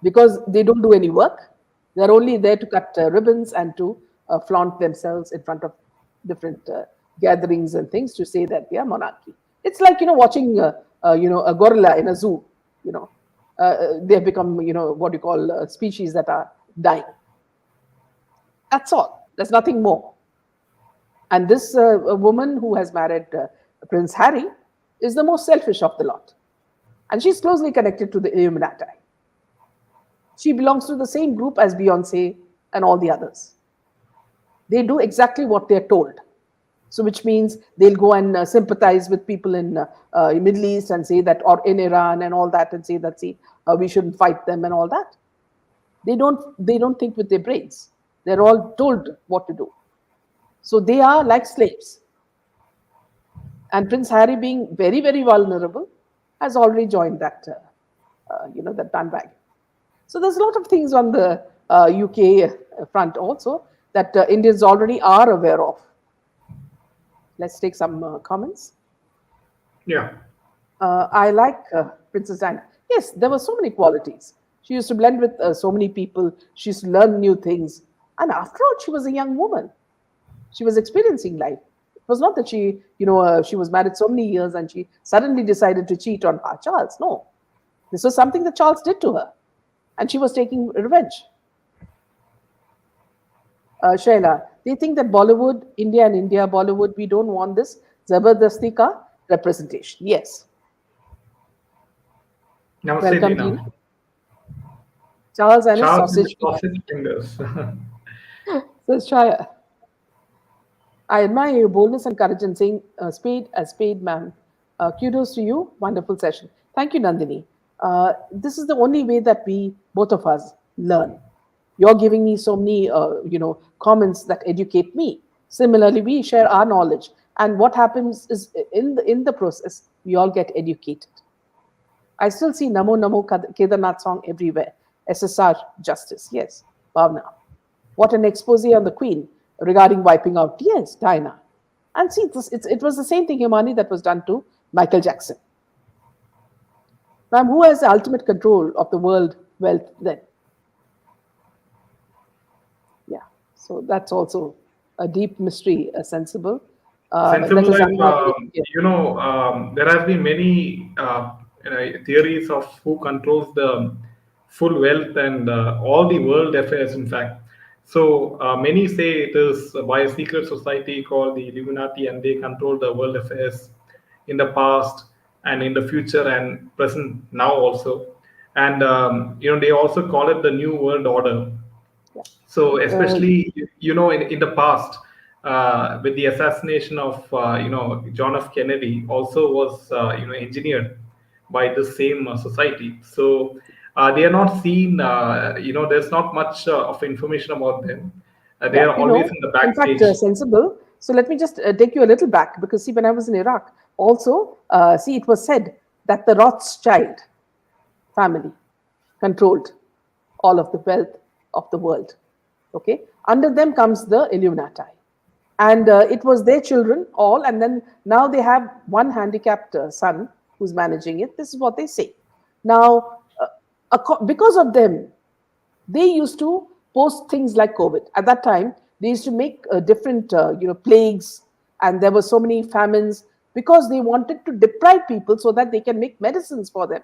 because they don't do any work. They're only there to cut ribbons and to flaunt themselves in front of different gatherings and things to say that they are monarchy. It's like, watching, a gorilla in a zoo, they have become, what you call species that are dying. That's all. There's nothing more. And this woman who has married Prince Harry is the most selfish of the lot. And she's closely connected to the Illuminati. She belongs to the same group as Beyonce and all the others. They do exactly what they're told. So which means they'll go and sympathize with people in Middle East and say that, or in Iran and all that, and say that, we shouldn't fight them and all that. They don't think with their brains. They're all told what to do. So they are like slaves. And Prince Harry, being very, very vulnerable, has already joined that, that bandwagon. So there's a lot of things on the UK front also that Indians already are aware of. Let's take some comments. Yeah. I like Princess Diana. Yes, there were so many qualities. She used to blend with so many people. She used to learn new things. And after all, she was a young woman. She was experiencing life. It was not that she was married so many years and she suddenly decided to cheat on Charles. No. This was something that Charles did to her. And she was taking revenge. Shaila, they think that Bollywood, India and India, Bollywood, we don't want this Zabardasti ka representation. Yes. Namaste, Welcome, Dina. Dina. Charles and his Charles and sausage the sausage fingers. Says Shaya. I admire your boldness and courage in saying spade as spade, ma'am. Kudos to you. Wonderful session. Thank you, Nandini. This is the only way that we, both of us, learn. You're giving me so many, comments that educate me. Similarly, we share our knowledge, and what happens is in the process, we all get educated. I still see Namo Namo Kedarnath song everywhere. SSR justice. Yes, Bhavna. What an expose on the Queen regarding wiping out. Yes, Diana. And see, it was the same thing, Himani, that was done to Michael Jackson. Ma'am, who has the ultimate control of the world wealth then? Yeah, so that's also a deep mystery, sensible. Let Sensible us life, unravel it. Yes. there has been many theories of who controls the full wealth and all the world affairs, in fact. So many say it is by a secret society called the Illuminati, and they control the world affairs in the past and in the future and present now also. And they also call it the New World Order. Yeah. So, Uh, especially, in the past, with the assassination of, John F. Kennedy, also was, engineered by the same society. So, they are not seen, there's not much of information about them. They Yeah, are always in the in fact, backstage. sensible. So let me just take you a little back because see, when I was in Iraq, also, see, it was said that the Rothschild family controlled all of the wealth of the world. Okay, under them comes the Illuminati, and it was their children all, and then now they have one handicapped son who's managing it. This is what they say. Now, because of them, they used to post things like COVID. At that time, they used to make different, plagues, and there were so many famines because they wanted to deprive people so that they can make medicines for them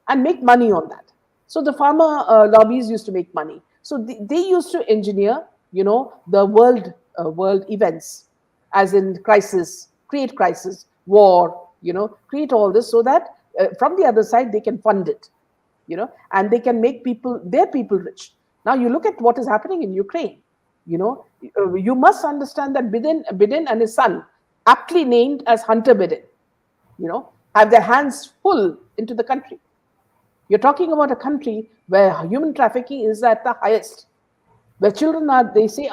and make money on that. So the pharma lobbies used to make money. So they used to engineer, the world events, as in crisis, war, create all this so that from the other side they can fund it, and they can make their people rich. Now you look at what is happening in Ukraine. You must understand that Biden and his son, aptly named as Hunter Biden, have their hands full into the country. You're talking about a country where human trafficking is at the highest, where children are, they say,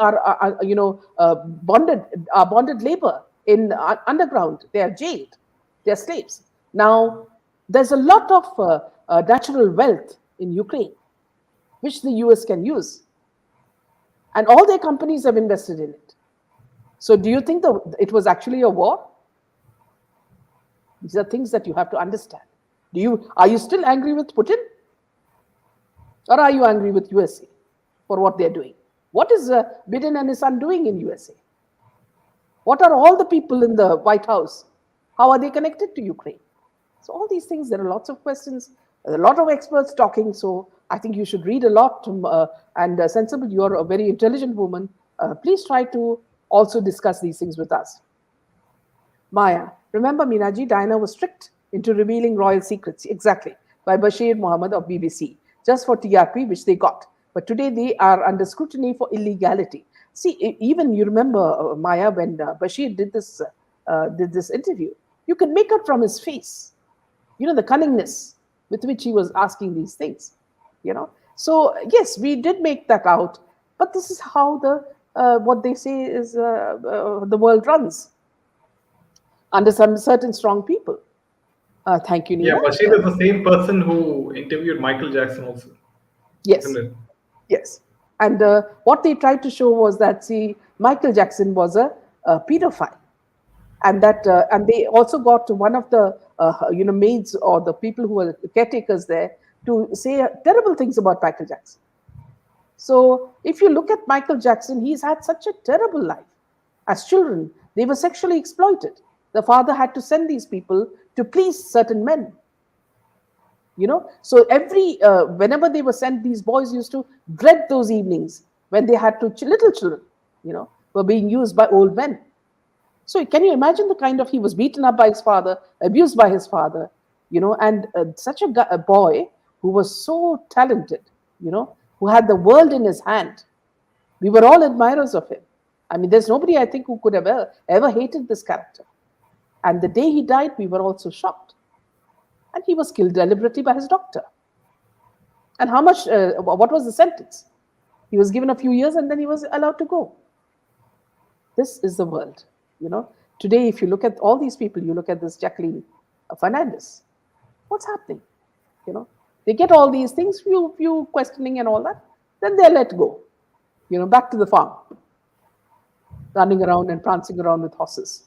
bonded labor in underground. They are jailed. They are slaves. Now, there's a lot of natural wealth in Ukraine, which the US can use, and all their companies have invested in it. So, do you think that it was actually a war? These are things that you have to understand. Are you still angry with Putin, or are you angry with USA for what they're doing? What is Biden and his son doing in USA? What are all the people in the White House? How are they connected to Ukraine? So all these things, there are lots of questions, a lot of experts talking. So I think you should read a lot. And Sensible, you're a very intelligent woman. Please try to also discuss these things with us. Maya, remember Minaji, Diana was tricked into revealing royal secrets, exactly, by Bashir Mohammed of BBC, just for TRP, which they got. But today they are under scrutiny for illegality. See, even you remember, Maya, when Bashir did this interview, you could make out from his face, the cunningness with which he was asking these things, So yes, we did make that out, but this is how what they say is the world runs under some certain strong people. Thank you, Yeah, Nina. Bashir is the same person who interviewed Michael Jackson also, isn't Yes, it? yes. And what they tried to show was that, see, Michael Jackson was a pedophile, and and they also got one of the maids or the people who were caretakers there to say terrible things about Michael Jackson. So if you look at Michael Jackson, he's had such a terrible life. As children, they were sexually exploited. The father had to send these people to please certain men. So every whenever they were sent, these boys used to dread those evenings when they had to little children, were being used by old men. So can you imagine the kind of, he was beaten up by his father, abused by his father, and such a boy who was so talented, who had the world in his hand. We were all admirers of him. I mean, there's nobody, I think, who could have ever hated this character. And the day he died, we were also shocked. And he was killed deliberately by his doctor. And how much, what was the sentence? He was given a few years and then he was allowed to go. This is the world, you know. Today, if you look at all these people, you look at this Jacqueline Fernandez, what's happening? You know, they get all these things, few questioning and all that, then they're let go, you know, back to the farm, running around and prancing around with horses.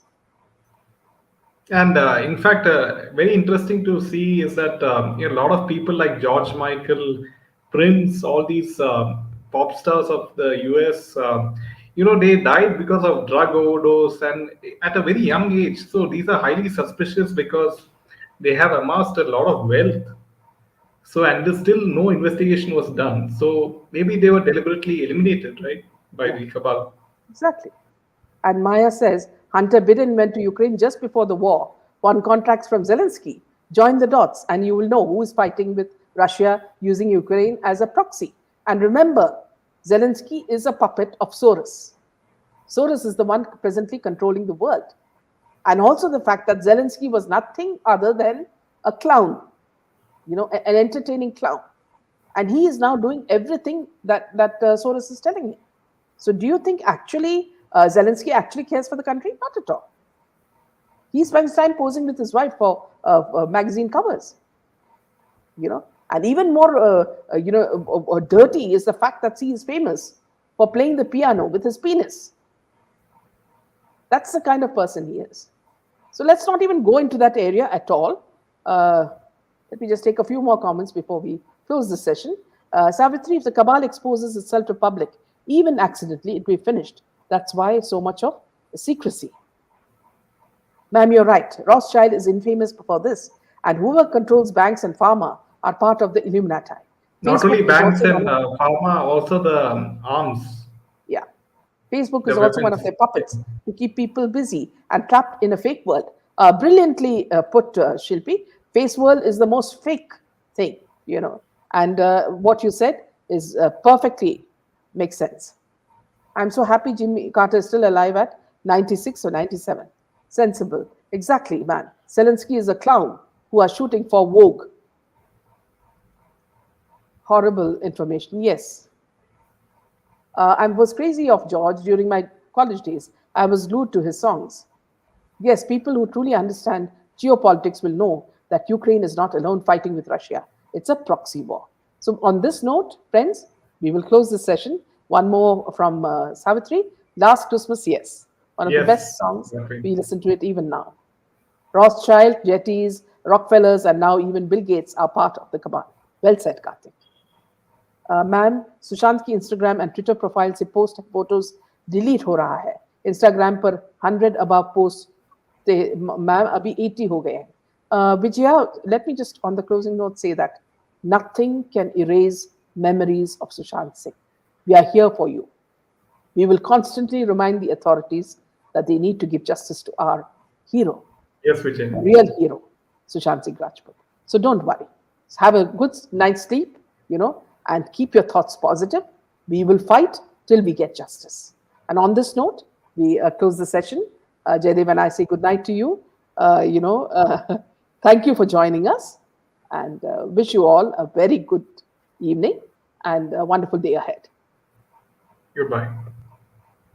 And in fact, very interesting to see is that a lot of people like George Michael, Prince, all these pop stars of the US, they died because of drug overdose and at a very young age. So these are highly suspicious because they have amassed a lot of wealth. So, and there's still no investigation was done. So maybe they were deliberately eliminated, right, by the cabal. Exactly. And Maya says Hunter Biden went to Ukraine just before the war, won contracts from Zelensky. Join the dots, and you will know who is fighting with Russia using Ukraine as a proxy. And remember, Zelensky is a puppet of Soros. Soros is the one presently controlling the world. And also the fact that Zelensky was nothing other than a clown, you know, an entertaining clown. And he is now doing everything that Soros is telling him. So do you think actually Zelensky actually cares for the country? Not at all. He spends time posing with his wife for magazine covers, you know. And even more, dirty is the fact that he is famous for playing the piano with his penis. That's the kind of person he is. So let's not even go into that area at all. Let me just take a few more comments before we close this session. Savitri, if the cabal exposes itself to public, even accidentally, it will be finished. That's why so much of secrecy. Ma'am, you're right. Rothschild is infamous for this. And whoever controls banks and pharma are part of the Illuminati. Not Facebook only banks also and pharma, also the arms. Yeah. Facebook is The also one of weapons. their puppets to keep people busy and trapped in a fake world. Brilliantly put, Shilpi. Face world is the most fake thing, you know. And what you said is perfectly makes sense. I'm so happy Jimmy Carter is still alive at 96 or 97. Sensible. Exactly, man. Zelensky is a clown who are shooting for Vogue. Horrible information. Yes. I was crazy of George during my college days. I was glued to his songs. Yes, people who truly understand geopolitics will know that Ukraine is not alone fighting with Russia. It's a proxy war. So, on this note, friends, we will close this session. One more from Savitri. Last Christmas, yes. One of the best songs. Exactly. We listen to it even now. Rothschild, Jetties, Rockefellers, and now even Bill Gates are part of the cabal. Well said, Karthik. Ma'am Sushant की Instagram and Twitter profile से post photos delete हो रहा है Instagram पर 100 above post ma'am अभी 80 हो गए हैं Vijaya let me just on the closing note say that nothing can erase memories of Sushant Singh. We are here for you. We will constantly remind the authorities that they need to give justice to our hero. Yes, Vijay. Real hero, Sushant Singh Rajput. So don't worry. Have a good night's sleep, you know, and keep your thoughts positive. We will fight till we get justice. And on this note, we close the session. Jaydev and I say good night to you. Thank you for joining us and wish you all a very good evening and a wonderful day ahead. Goodbye.